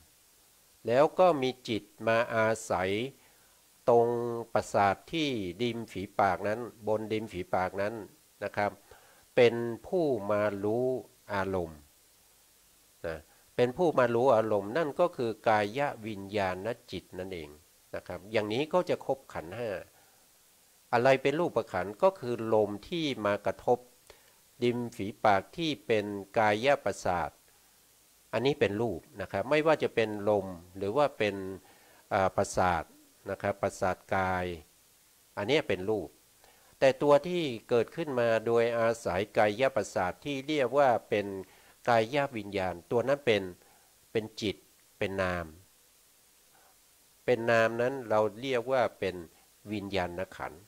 แล้วก็มีจิตมาอาศัยตรงประสาทที่ริมฝีปากนั้นบนริมฝีปากนั้นนะครับเป็นผู้มารู้อารมณ์นะเป็นผู้มารู้อารมณ์นั่นก็คือกายวิญญาณจิตนั่นเองนะครับอย่างนี้ก็จะครบขันธ์ห้าอะไรเป็นรูปขันธ์ก็คือลมที่มากระทบริมฝีปากที่เป็นกายประสาทอันนี้เป็นรูปนะครับไม่ว่าจะเป็นลมหรือว่าเป็นประสาทนะครับประสาทกายอันนี้เป็นรูปแต่ตัวที่เกิดขึ้นมาโดยอาศัยกายประสาทที่เรียกว่าเป็นกายวิญญาณตัวนั้นเป็นจิตเป็นนามนั้นเราเรียกว่าเป็นวิญญาณขันธ์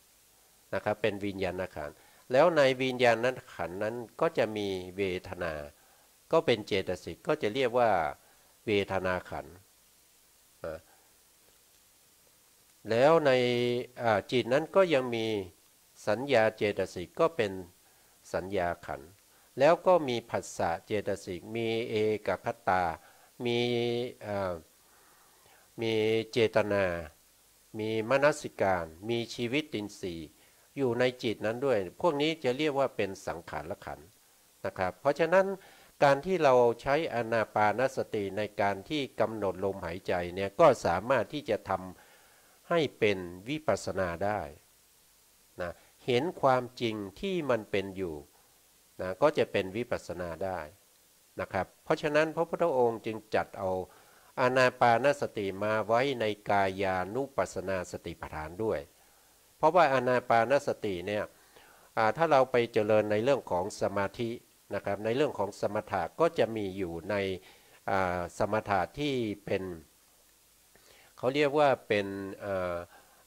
นะครับเป็นวิญญาณขันธ์แล้วในวิญญาณขันธ์นั้นก็จะมีเวทนาก็เป็นเจตสิกก็จะเรียกว่าเวทนาขันธ์แล้วในจิตนั้นก็ยังมีสัญญาเจตสิกก็เป็นสัญญาขันธ์แล้วก็มีผัสสะเจตสิกมีเอกคตามีเจตนามีมนสิการมีชีวิตตินทรีย์อยู่ในจิตนั้นด้วยพวกนี้จะเรียกว่าเป็นสังขารขันธ์นะครับเพราะฉะนั้นการที่เราใช้อานาปานสติในการที่กำหนดลมหายใจเนี่ยก็สามารถที่จะทำ ให้เป็นวิปัสสนาได้นะเห็นความจริงที่มันเป็นอยู่นะก็จะเป็นวิปัสสนาได้นะครับเพราะฉะนั้นพระพุทธองค์จึงจัดเอาอานาปานสติมาไว้ในกายานุปัสสนาสติปัฏฐานด้วยเพราะว่าอานาปานสติเนี่ยถ้าเราไปเจริญในเรื่องของสมาธินะครับในเรื่องของสมถะก็จะมีอยู่ในสมถะที่เป็นเขาเรียกว่าเป็น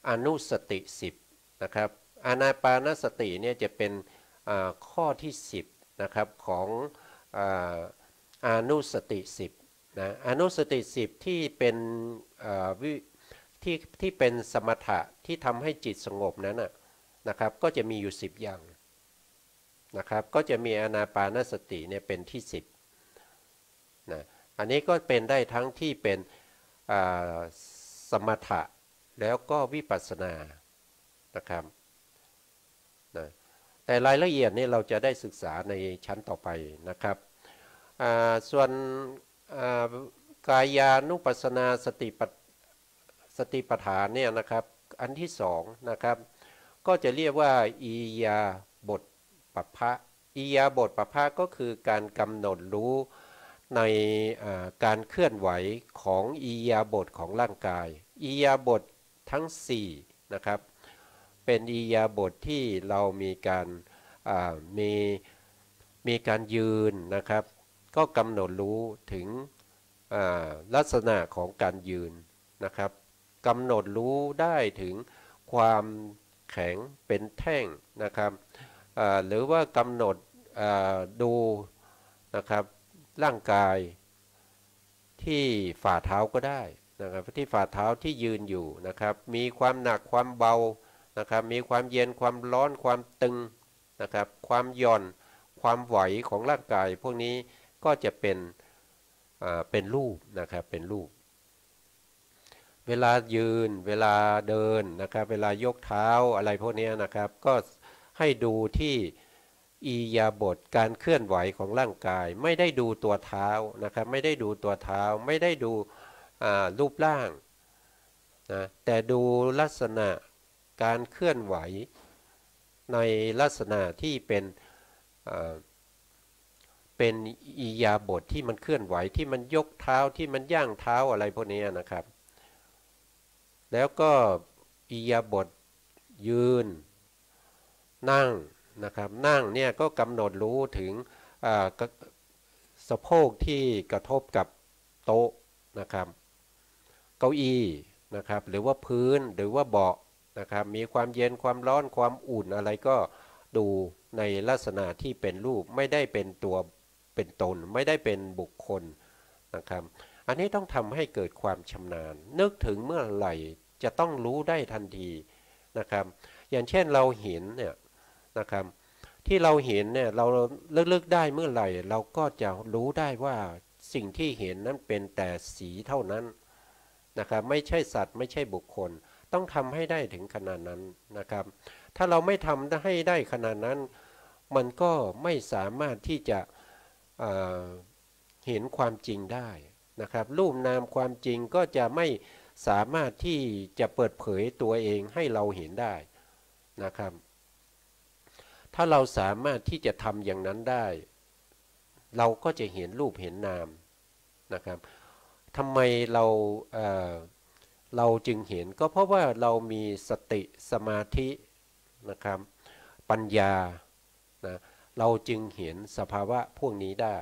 อนุสติ10นะครับอานาปานสติเนี่ยจะเป็นข้อที่10นะครับของอนุสติ10นะอนุสติ10ที่เป็นที่เป็นสมถะที่ทำให้จิตสงบนั้นนะครับก็จะมีอยู่10อย่างนะครับก็จะมีอานาปานสติเนี่ยเป็นที่10นะอันนี้ก็เป็นได้ทั้งที่เป็นสมถะแล้วก็วิปัสสนานะครับนะแต่รายละเอียดนี่เราจะได้ศึกษาในชั้นต่อไปนะครับส่วนกายานุปัสสนาสติปัฏฐานเนี่ยนะครับอันที่สองนะครับก็จะเรียกว่าอิยาบทปัปพะอิยาบทปัปพะก็คือการกำหนดรู้ในการเคลื่อนไหวของอิยาบทของร่างกายอิยาบททั้ง4นะครับเป็นอิยาบทที่เรามีการยืนนะครับก็กำหนดรู้ถึงลักษณะของการยืนนะครับกำหนดรู้ได้ถึงความแข็งเป็นแท่งนะครับหรือว่ากำหนดดูนะครับร่างกายที่ฝ่าเท้าก็ได้นะครับที่ฝ่าเท้าที่ยืนอยู่นะครับมีความหนักความเบานะครับมีความเย็นความร้อนความตึงนะครับความหย่อนความไหวของร่างกายพวกนี้ก็จะเป็นรูปนะครับเป็นรูปเวลายืนเวลาเดินนะครับเวลายกเท้าอะไรพวกนี้นะครับก็ให้ดูที่อิริยาบถการเคลื่อนไหวของร่างกายไม่ได้ดูตัวเท้านะครับไม่ได้ดูตัวเท้าไม่ได้ดูรูปร่างนะแต่ดูลักษณะการเคลื่อนไหวในลักษณะที่เป็นอิริยาบถที่มันเคลื่อนไหวที่มันยกเท้าที่มันย่างเท้าอะไรพวกนี้นะครับแล้วก็อิริยาบถยืนนั่งนะครับนั่งเนี่ยก็กำหนดรู้ถึงสะโพกที่กระทบกับโต๊ะนะครับเก้าอี้นะครับหรือว่าพื้นหรือว่าเบาะนะครับมีความเย็นความร้อนความอุ่นอะไรก็ดูในลักษณะที่เป็นรูปไม่ได้เป็นตัวเป็นตนไม่ได้เป็นบุคคลนะครับอันนี้ต้องทำให้เกิดความชำนาญนึกถึงเมื่อไหร่จะต้องรู้ได้ทันทีนะครับอย่างเช่นเราเห็นเนี่ยนะครับที่เราเห็นเนี่ยเราลึกๆได้เมื่อไหร่เราก็จะรู้ได้ว่าสิ่งที่เห็นนั้นเป็นแต่สีเท่านั้นนะครับไม่ใช่สัตว์ไม่ใช่บุคคลต้องทำให้ได้ถึงขนาดนั้นนะครับถ้าเราไม่ทำให้ได้ขนาดนั้นมันก็ไม่สามารถที่จะเห็นความจริงได้นะครับรูปนามความจริงก็จะไม่สามารถที่จะเปิดเผยตัวเองให้เราเห็นได้นะครับถ้าเราสามารถที่จะทำอย่างนั้นได้เราก็จะเห็นรูปเห็นนามนะครับทำไมเราจึงเห็นก็เพราะว่าเรามีสติสมาธินะครับปัญญานะเราจึงเห็นสภาวะพวกนี้ได้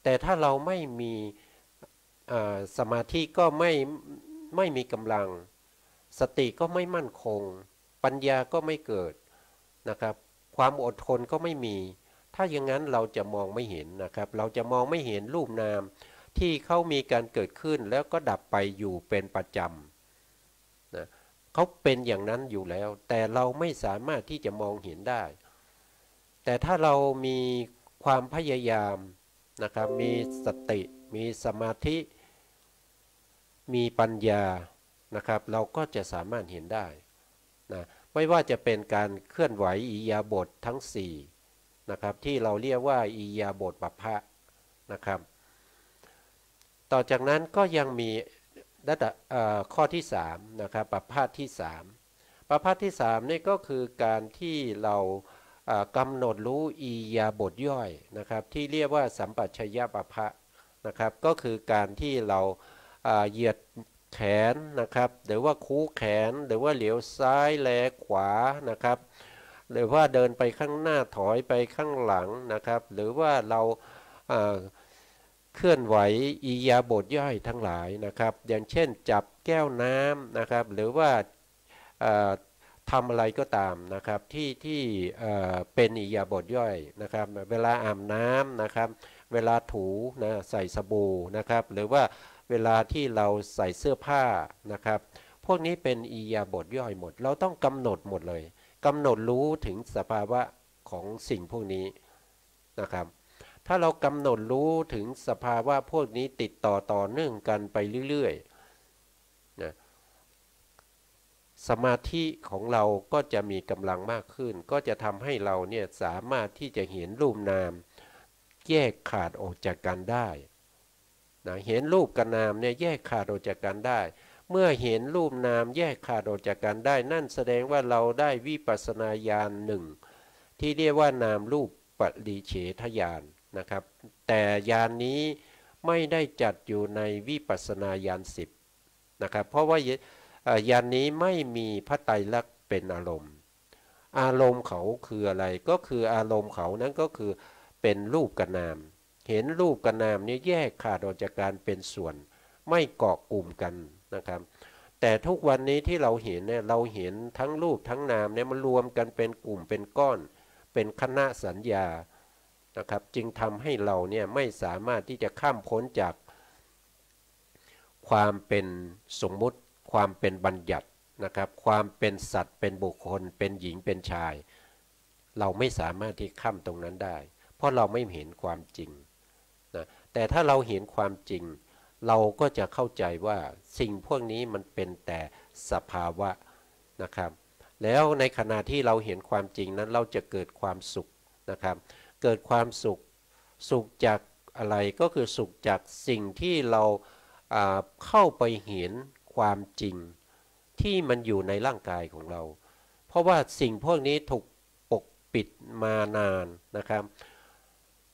แต่ถ้าเราไม่มีสมาธิก็ไม่มีกำลังสติก็ไม่มั่นคงปัญญาก็ไม่เกิดนะครับความอดทนก็ไม่มีถ้าอย่างนั้นเราจะมองไม่เห็นนะครับเราจะมองไม่เห็นรูปนามที่เขามีการเกิดขึ้นแล้วก็ดับไปอยู่เป็นประจำนะเขาเป็นอย่างนั้นอยู่แล้วแต่เราไม่สามารถที่จะมองเห็นได้แต่ถ้าเรามีความพยายามนะครับมีสติมีสมาธิมีปัญญานะครับเราก็จะสามารถเห็นได้นะไม่ว่าจะเป็นการเคลื่อนไหวอิริยาบถทั้ง4นะครับที่เราเรียกว่าอิริยาบถปัปพะนะครับต่อจากนั้นก็ยังมี ระดับข้อที่3นะครับประภาสที่3ประภาสที่3นี่ก็คือการที่เรากำหนดรู้อิริยาบถย่อยนะครับที่เรียกว่าสัมปชัญญะประภะนะครับก็คือการที่เราเหยียดแขนนะครับหรือว่าคูแขนหรือว่าเหลียวซ้ายแลขวานะครับหรือว่าเดินไปข้างหน้าถอยไปข้างหลังนะครับหรือว่าเราเคลื่อนไหวอิริยาบถย่อยทั้งหลายนะครับอย่างเช่นจับแก้วน้ำนะครับหรือว่าทำอะไรก็ตามนะครับที่เป็นอิริยาบถย่อยนะครับเวลาอาบน้ำนะครับเวลาถูนะใส่สบู่นะครับหรือว่าเวลาที่เราใส่เสื้อผ้านะครับพวกนี้เป็นอิริยาบถย่อยหมดเราต้องกำหนดหมดเลยกำหนดรู้ถึงสภาวะของสิ่งพวกนี้นะครับถ้าเรากำหนดรู้ถึงสภาวะพวกนี้ติดต่อเนื่องกันไปเรื่อยๆนะสมาธิของเราก็จะมีกำลังมากขึ้นก็จะทำให้เราเนี่ยสามารถที่จะเห็นรูปนามแยกขาดออกจากกันได้นะเห็นรูปกับนามเนี่ยแยกขาดออกจากกันได้เมื่อเห็นรูปนามแยกขาดออกจากกันได้นั่นแสดงว่าเราได้วิปัสสนาญาณหนึ่งที่เรียกว่านามรูปปริเฉทญาณนะครับแต่ญาณนี้ไม่ได้จัดอยู่ในวิปัสสนาญาณ10นะครับเพราะว่าญาณนี้ไม่มีพระไตรลักษณ์เป็นอารมณ์อารมณ์เขาคืออะไรก็คืออารมณ์เขานั้นก็คือเป็นรูปกับนามเห็นรูปกับนามนี้แยกขาดออกจากการเป็นส่วนไม่เกาะกลุ่มกันนะครับแต่ทุกวันนี้ที่เราเห็นเนี่ยเราเห็นทั้งรูปทั้งนามเนี่ยมันรวมกันเป็นกลุ่มเป็นก้อนเป็นคณะสัญญานะครับจึงทำให้เราเนี่ยไม่สามารถที่จะข้ามพ้นจากความเป็นสมมุติความเป็นบัญญัตินะครับความเป็นสัตว์เป็นบุคคลเป็นหญิงเป็นชายเราไม่สามารถที่ข้ามตรงนั้นได้เพราะเราไม่เห็นความจริงนะแต่ถ้าเราเห็นความจริงเราก็จะเข้าใจว่าสิ่งพวกนี้มันเป็นแต่สภาวะนะครับแล้วในขณะที่เราเห็นความจริงนั้นเราจะเกิดความสุขนะครับเกิดความสุขจากอะไรก็คือสุขจากสิ่งที่เราเข้าไปเห็นความจริงที่มันอยู่ในร่างกายของเราเพราะว่าสิ่งพวกนี้ถูกปกปิดมานานนะครับ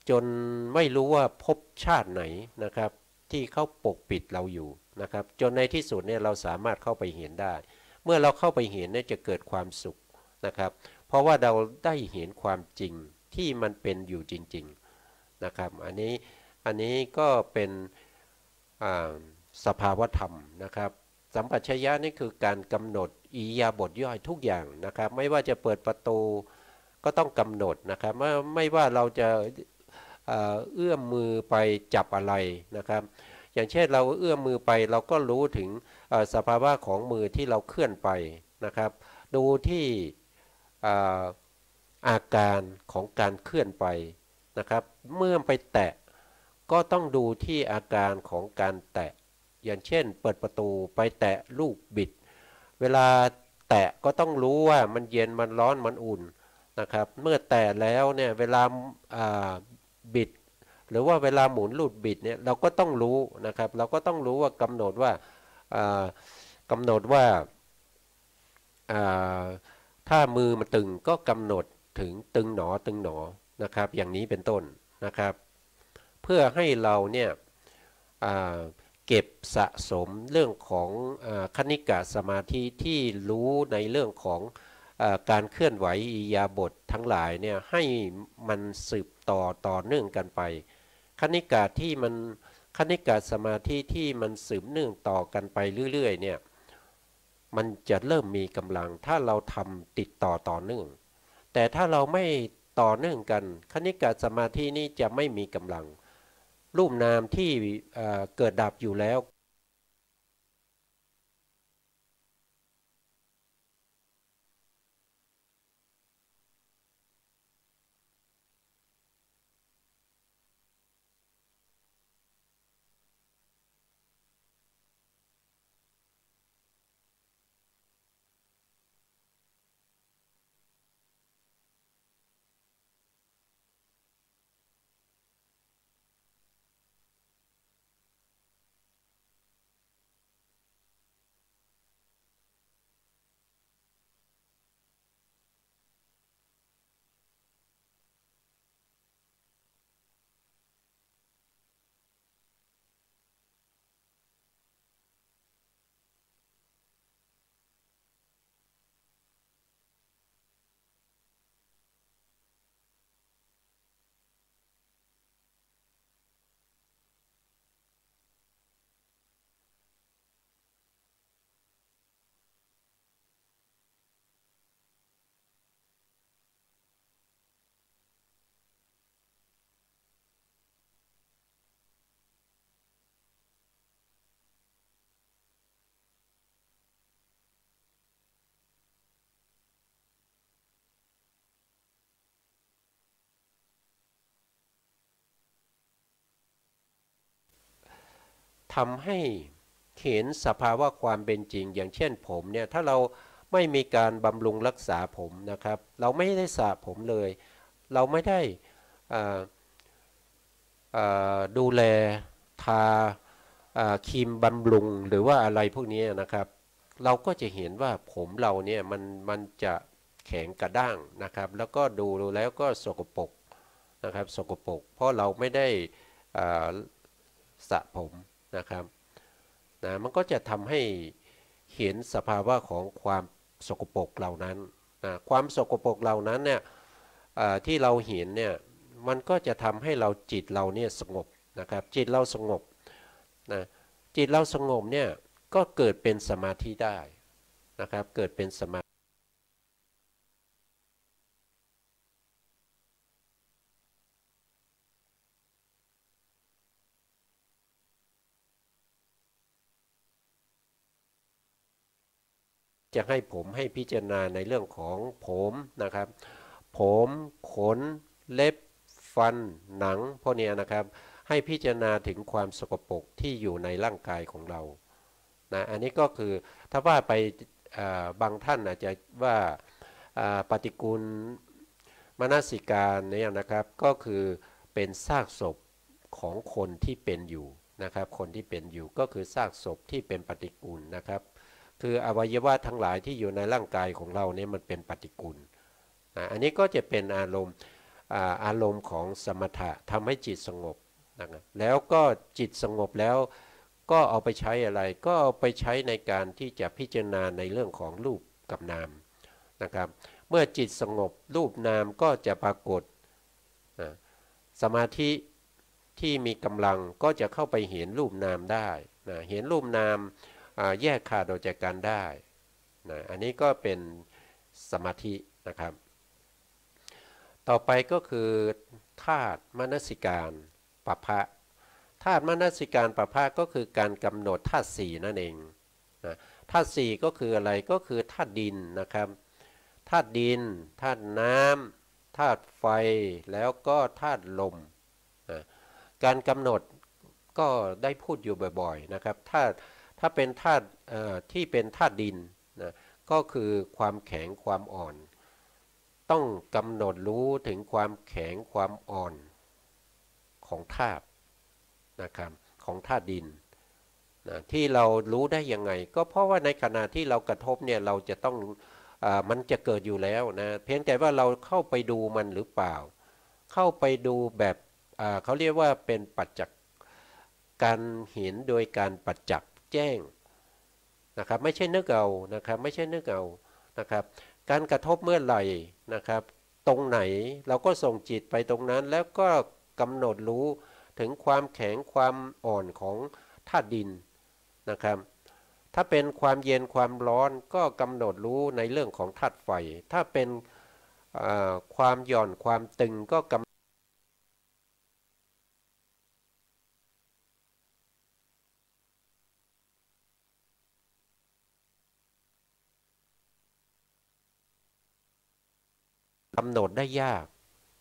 จนไม่รู้ว่าพบชาติไหนนะครับที่เขาปกปิดเราอยู่นะครับจนในที่สุดเนี่ยเราสามารถเข้าไปเห็นได้เมื่อเราเข้าไปเห็นเนี่ยจะเกิดความสุขนะครับเพราะว่าเราได้เห็นความจริงที่มันเป็นอยู่จริงๆนะครับอันนี้ก็เป็นสภาวธรรมนะครับสัมปชัญญะนี่คือการกำหนดอิริยาบถย่อยทุกอย่างนะครับไม่ว่าจะเปิดประตูก็ต้องกำหนดนะครับไม่ว่าเราจะเอื้อมมือไปจับอะไรนะครับอย่างเช่นเราเอื้อมมือไปเราก็รู้ถึงสภาวะของมือที่เราเคลื่อนไปนะครับดูที่อาการของการเคลื่อนไปนะครับเมื่อไปแตะก็ต้องดูที่อาการของการแตะอย่างเช่นเปิดประตูไปแตะลูกบิดเวลาแตะก็ต้องรู้ว่ามันเย็นมันร้อนมันอุ่นนะครับเมื่อแตะแล้วเนี่ยเวลาบิดหรือว่าเวลาหมุนลูดบิดเนี่ยเราก็ต้องรู้นะครับเราก็ต้องรู้ว่ากำหนดว่าอ่ากำหนดว่าถ้ามือมันตึงก็กำหนดถึงตึงหนอนะครับอย่างนี้เป็นต้นนะครับเพื่อให้เราเนี่ยเก็บสะสมเรื่องของคณิกะสมาธิที่รู้ในเรื่องของการเคลื่อนไหวอิริยาบถทั้งหลายเนี่ยให้มันสืบต่อเนื่องกันไปคณิกะที่มันคณิกะสมาธิที่มันสืบเนื่องต่อกันไปเรื่อยๆเนี่ยมันจะเริ่มมีกำลังถ้าเราทำติดต่อเนื่องแต่ถ้าเราไม่ต่อเนื่องกันคณิกะสมาธินี้จะไม่มีกำลังรูปนามที่เกิดดับอยู่แล้ว ทำให้เห็นสภาวะความเป็นจริงอย่างเช่นผมเนี่ยถ้าเราไม่มีการบำรุงรักษาผมนะครับเราไม่ได้สระผมเลยเราไม่ได้อ่าดูแลทาครีมบำรุงหรือว่าอะไรพวกนี้นะครับเราก็จะเห็นว่าผมเราเนี่ยมันจะแข็งกระด้างนะครับแล้วก็ดูแล้วก็สกปรกนะครับสกปรกเพราะเราไม่ได้อ่าสระผมนะครับนะมันก็จะทำให้เห็นสภาวะของความสกปรกเหล่านั้นนะความสกปรกเหล่านั้นเนี่ยที่เราเห็นเนี่ยมันก็จะทำให้เราจิตเราเนี่ยสงบนะครับจิตเราสงบนะจิตเราสงบเนี่ยก็เกิดเป็นสมาธิได้นะครับเกิดเป็นสมาธิจะให้ผมให้พิจารณาในเรื่องของผมนะครับผมขนเล็บฟันหนังพวกนี้นะครับให้พิจารณาถึงความสกปรกที่อยู่ในร่างกายของเรานะอันนี้ก็คือถ้าว่าไปบางท่านอาจจะว่าปฏิกูลมนสิการเนี่ยนะครับก็คือเป็นซากศพของคนที่เป็นอยู่นะครับคนที่เป็นอยู่ก็คือซากศพที่เป็นปฏิกูลนะครับคืออวัยวะทั้งหลายที่อยู่ในร่างกายของเราเนี่ยมันเป็นปฏิกูลอันนี้ก็จะเป็นอารมณ์ของสมถะทำให้จิตสงบนะครับแล้วก็จิตสงบแล้วก็เอาไปใช้อะไรก็เอาไปใช้ในการที่จะพิจารณาในเรื่องของรูปกับนามนะครับเมื่อจิตสงบรูปนามก็จะปรากฏสมาธิที่มีกำลังก็จะเข้าไปเห็นรูปนามได้นะเห็นรูปนามแยกขาดออกจากกันได้นะอันนี้ก็เป็นสมาธินะครับต่อไปก็คือธาตุมนสิการปภะธาตุมนสิการปภะก็คือการกำหนดธาตุสี่นั่นเองนะธาตุสี่ก็คืออะไรก็คือธาตุดินนะครับธาตุดินธาตุน้ำธาตุไฟแล้วก็ธาตุลมนะการกำหนดก็ได้พูดอยู่บ่อยๆนะครับถ้าเป็นธาตุที่เป็นธาตุดินนะก็คือความแข็งความอ่อนต้องกำหนดรู้ถึงความแข็งความอ่อนของธาตุนะครับของธาตุดินนะที่เรารู้ได้ยังไงก็เพราะว่าในขณะที่เรากระทบเนี่ยเราจะต้องมันจะเกิดอยู่แล้วนะเพียงแต่ว่าเราเข้าไปดูมันหรือเปล่าเข้าไปดูแบบเขาเรียกว่าเป็นปัจจักการเห็นโดยการปัจจักแจ้งนะครับไม่ใช่นึกเอานะครับไม่ใช่นึกเอานะครับการกระทบเมื่อไหร่นะครับตรงไหนเราก็ส่งจิตไปตรงนั้นแล้วก็กำหนดรู้ถึงความแข็งความอ่อนของธาตุดินนะครับถ้าเป็นความเย็นความร้อนก็กำหนดรู้ในเรื่องของธาตุไฟถ้าเป็นความหย่อนความตึงก็กำหนดได้ยาก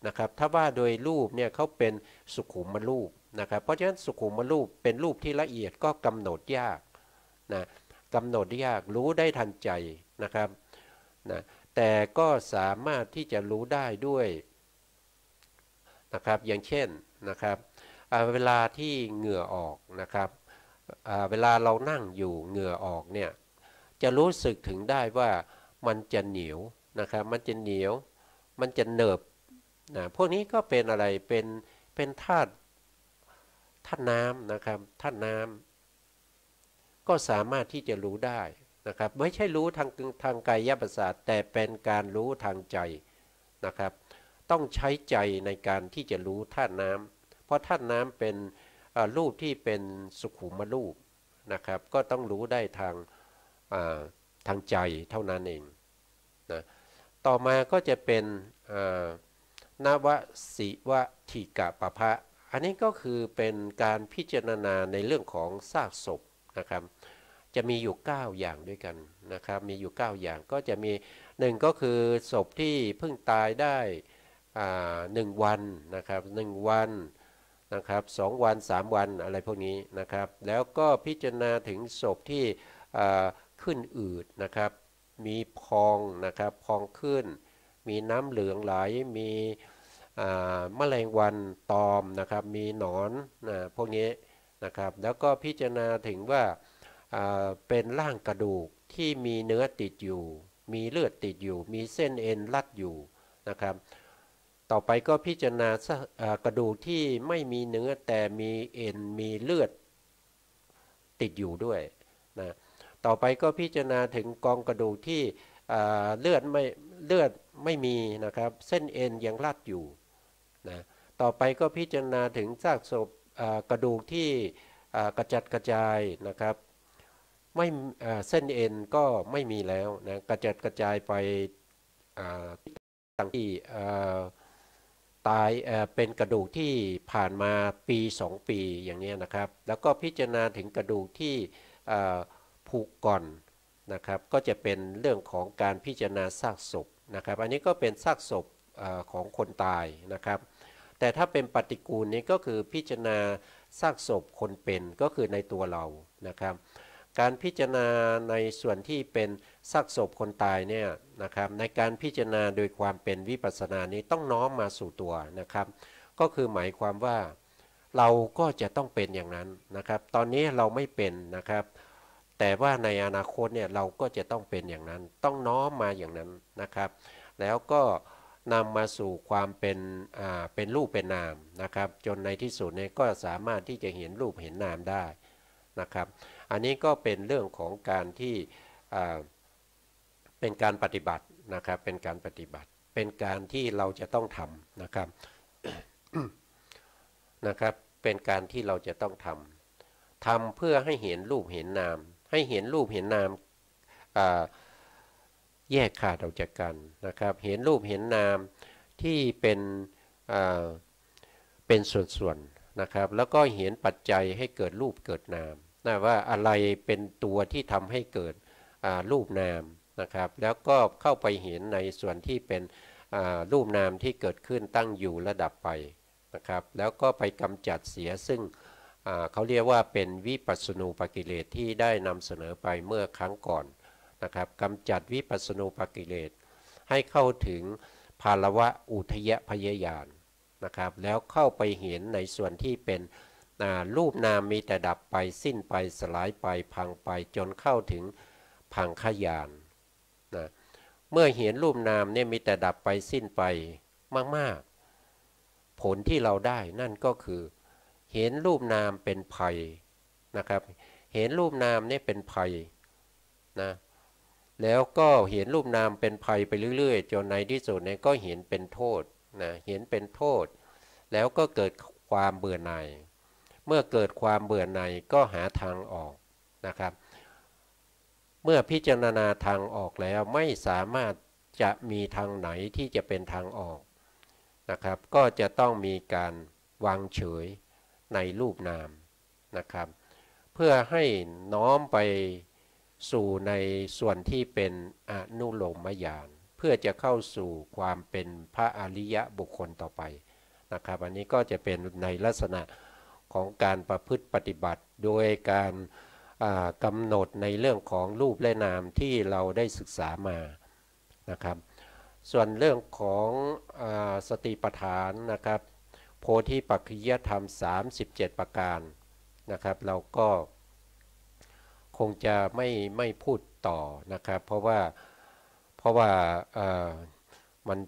นะครับถ้าว่าโดยรูปเนี่ยเขาเป็นสุขุมรูปนะครับเพราะฉะนั้นสุขุมรูปเป็นรูปที่ละเอียดก็กำหนดยากนะกำหนดยากรู้ได้ทันใจนะครับนะแต่ก็สามารถที่จะรู้ได้ด้วยนะครับอย่างเช่นนะครับเวลาที่เหงื่อออกนะครับเวลาเรานั่งอยู่เหงื่อออกเนี่ยจะรู้สึกถึงได้ว่ามันจะเหนียวนะครับมันจะเหนียวมันจะเหนิบนะพวกนี้ก็เป็นอะไรเป็นธาตุน้ำนะครับธาตุน้ำก็สามารถที่จะรู้ได้นะครับไม่ใช่รู้ทางกายประสาทแต่เป็นการรู้ทางใจนะครับต้องใช้ใจในการที่จะรู้ธาตุน้ำเพราะธาตุน้ำเป็นรูปที่เป็นสุขุมรูปนะครับก็ต้องรู้ได้ทางใจเท่านั้นเองนะต่อมาก็จะเป็นนวสิวทิกะปะพะอันนี้ก็คือเป็นการพิจารณาในเรื่องของซากศพนะครับจะมีอยู่9อย่างด้วยกันนะครับมีอยู่9อย่างก็จะมี1ก็คือศพที่เพิ่งตายได้1 วันนะครับ1 วัน นะครับ2 วัน3 วันอะไรพวกนี้นะครับแล้วก็พิจารณาถึงศพที่ขึ้นอืดนะครับมีพองนะครับพองขึ้นมีน้ำเหลืองไหลมีแมลงวันตอมนะครับมีหนอนพวกนี้นะครับแล้วก็พิจารณาถึงว่าเป็นร่างกระดูกที่มีเนื้อติดอยู่มีเลือดติดอยู่มีเส้นเอ็นรัดอยู่นะครับต่อไปก็พิจารณากระดูกที่ไม่มีเนื้อแต่มีเอ็นมีเลือดติดอยู่ด้วยนะต่อไปก็พิจารณาถึงกองกระดูกที่เลือดไม่มีนะครับเส้นเอ็นยังรัดอยู่นะต่อไปก็พิจารณาถึงซากศพกระดูกที่กระจัดกระจายนะครับไม่เส้นเอ็นก็ไม่มีแล้วนะกระจัดกระจายไปต่างที่ตายเป็นกระดูกที่ผ่านมาปี2 ปีอย่างนี้นะครับแล้วก็พิจารณาถึงกระดูกที่ผุก่อนนะครับก็จะเป็นเรื่องของการพิจารณาซากศพนะครับอันนี้ก็เป็นซากศพของคนตายนะครับแต่ถ้าเป็นปฏิกูลนี้ก็คือพิจารณาซากศพคนเป็นก็คือในตัวเรานะครับการพิจารณาในส่วนที่เป็นซากศพคนตายเนี่ยนะครับในการพิจารณาโดยความเป็นวิปัสสนานี้ต้องน้อมมาสู่ตัวนะครับก็คือหมายความว่าเราก็จะต้องเป็นอย่างนั้นนะครับตอนนี้เราไม่เป็นนะครับแต่ว่าในอนาคตเนี่ยเราก็จะต้องเป็นอย่างนั้นต้องน้อมมาอย่างนั้นนะครับแล้วก็นำมาสู่ความเป็นรูปเป็นนามนะครับจนในที่สุดเนี่ยก็สามารถที่จะเห็นรูปเห็นนามได้นะครับอันนี้ก็เป็นเรื่องของการที่เป็นการปฏิบัตินะครับเป็นการปฏิบัติเป็นการที่เราจะต้องทำนะครับนะครับเป็นการที่เราจะต้องทำเพื่อให้เห็นรูปเห็นนามให้เห็นรูปเห็นนามแยกขาดออกจากกันนะครับเห็นรูปเห็นนามที่เป็นส่วนๆนะครับแล้วก็เห็นปัจจัยให้เกิดรูปเกิดนามนะว่าอะไรเป็นตัวที่ทำให้เกิดรูปนามนะครับแล้วก็เข้าไปเห็นในส่วนที่เป็นรูปนามที่เกิดขึ้นตั้งอยู่ระดับไปนะครับแล้วก็ไปกำจัดเสียซึ่งเขาเรียกว่าเป็นวิปัสสนูปกิเลสที่ได้นำเสนอไปเมื่อครั้งก่อนนะครับกำจัดวิปัสสนูปกิเลสให้เข้าถึงภาลวะอุทยพยญาณนะครับแล้วเข้าไปเห็นในส่วนที่เป็นรูปนามมีแต่ดับไปสิ้นไปสลายไปพังไปจนเข้าถึงพังขญาณนะเมื่อเห็นรูปนามเนี่ยมีแต่ดับไปสิ้นไปมากๆผลที่เราได้นั่นก็คือเห็นรูปนามเป็นภัยนะครับเห็นรูปนามเนี่ยเป็นภัยนะแล้วก็เห็นรูปนามเป็นภัยไปเรื่อยๆจนในที่สุดเนี่ยก็เห็นเป็นโทษนะเห็นเป็นโทษแล้วก็เกิดความเบื่อหน่ายเมื่อเกิดความเบื่อหน่ายก็หาทางออกนะครับเมื่อพิจารณาทางออกแล้วไม่สามารถจะมีทางไหนที่จะเป็นทางออกนะครับก็จะต้องมีการวางเฉยในรูปนามนะครับเพื่อให้น้อมไปสู่ในส่วนที่เป็นอนุโลมญาณเพื่อจะเข้าสู่ความเป็นพระอริยะบุคคลต่อไปนะครับอันนี้ก็จะเป็นในลักษณะของการประพฤติปฏิบัติโดยการกำหนดในเรื่องของรูปและนามที่เราได้ศึกษามานะครับส่วนเรื่องของสติปัฏฐานนะครับโพธิปัจจยธรรม37ประการนะครับเราก็คงจะไม่พูดต่อนะครับเพราะว่ามัน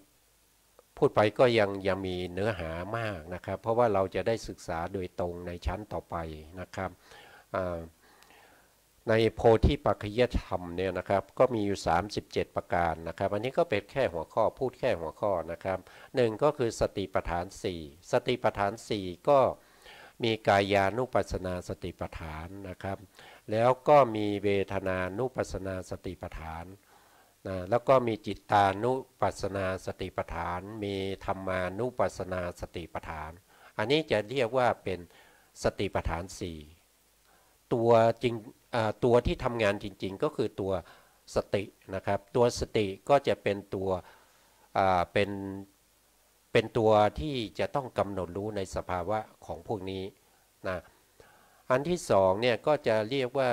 พูดไปก็ยังมีเนื้อหามากนะครับเพราะว่าเราจะได้ศึกษาโดยตรงในชั้นต่อไปนะครับในโพธิปัจจยธรรมเนี่ยนะครับก็มีอยู่37ประการนะครับอันนี้ก็เป็นแค่หัวข้อพูดแค่หัวข้อนะครับหนึ่งก็คือสติปัฏฐาน4สติปัฏฐาน4ก็มีกายานุปัสสนาสติปัฏฐานนะครับแล้วก็มีเวทนานุปัสสนาสติปัฏฐานนะแล้วก็มีจิตตานุปัสสนาสติปัฏฐานมีธรรมานุปัสสนาสติปัฏฐานอันนี้จะเรียกว่าเป็นสติปัฏฐาน4ตัวจริงตัวที่ทำงานจริงๆก็คือตัวสตินะครับตัวสติก็จะเป็นตัวเป็น เป็นตัวที่จะต้องกำหนดรู้ในสภาวะของพวกนี้นะอันที่สองเนี่ยก็จะเรียกว่า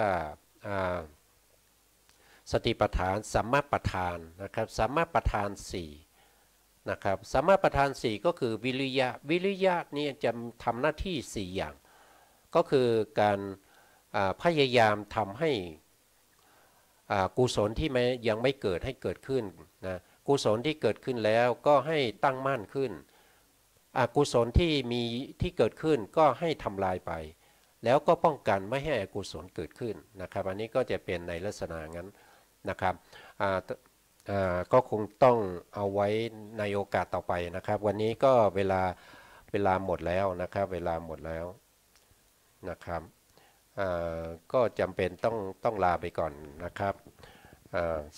สติปัฏฐานสัมมาปัฏฐานนะครับสัมมาปัฏฐาน4นะครับสัมมาปัฏฐาน4ก็คือวิริยะเนี่ยจะทำหน้าที่4อย่างก็คือการพยายามทำให้กุศลที่ยังไม่เกิดให้เกิดขึ้นนะกุศลที่เกิดขึ้นแล้วก็ให้ตั้งมั่นขึ้นกุศลที่เกิดขึ้นก็ให้ทำลายไปแล้วก็ป้องกันไม่ให้อกุศลเกิดขึ้นนะครับอันนี้ก็จะเป็นในลักษณะงั้นนะครับก็คงต้องเอาไว้ในโอกาสต่อไปนะครับวันนี้ก็เวลาหมดแล้วนะครับเวลาหมดแล้วนะครับก็จำเป็นต้องลาไปก่อนนะครับ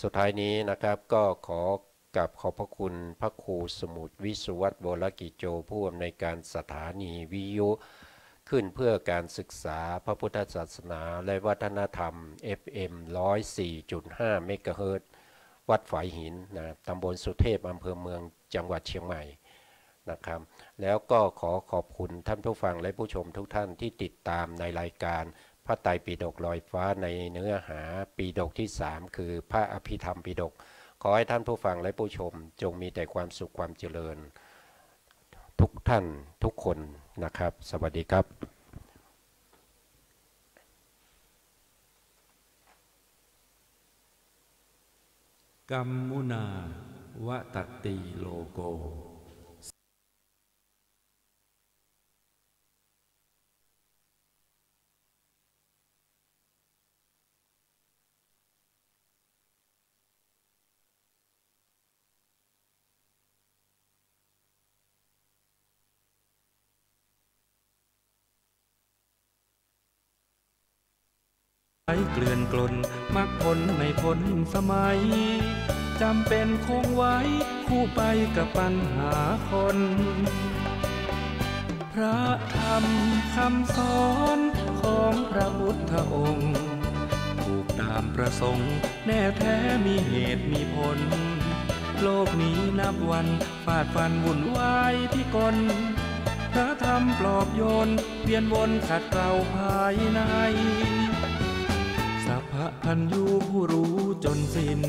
สุดท้ายนี้นะครับก็ขอบพระคุณพระครูสมุทรวิสุวัตรโบรกิจโจผู้อำนวยการสถานีวิทยุขึ้นเพื่อการศึกษาพระพุทธศาสนาและวัฒนธรรม FM 104.5 เมกะเฮิรตซ์วัดฝายหินนะตำบลสุเทพอำเภอเมืองจังหวัดเชียงใหม่นะครับแล้วก็ขอบคุณท่านผู้ฟังและผู้ชมทุกท่านที่ติดตามในรายการพระไตรปิฎกลอยฟ้าในเนื้อหาปิฎกที่3คือพระอภิธรรมปิฎกขอให้ท่านผู้ฟังและผู้ชมจงมีแต่ความสุขความเจริญทุกท่านทุกคนนะครับสวัสดีครับกัมมุนาวะตติโลโกเกลื่อนกลนมรรคผลไม่พ้นสมัยจำเป็นคงไว้คู่ไปกับปัญหาคนพระธรรมคำสอนของพระพุทธองค์ถูกตามประสงค์แน่แท้มีเหตุมีผลโลกนี้นับวันฟาดฟันวุ่นวายพิกลพระธรรมปลอบโยนเวียนวนขัดเกลาภายในสัพพะพันยูผู้รู้จนสิ้น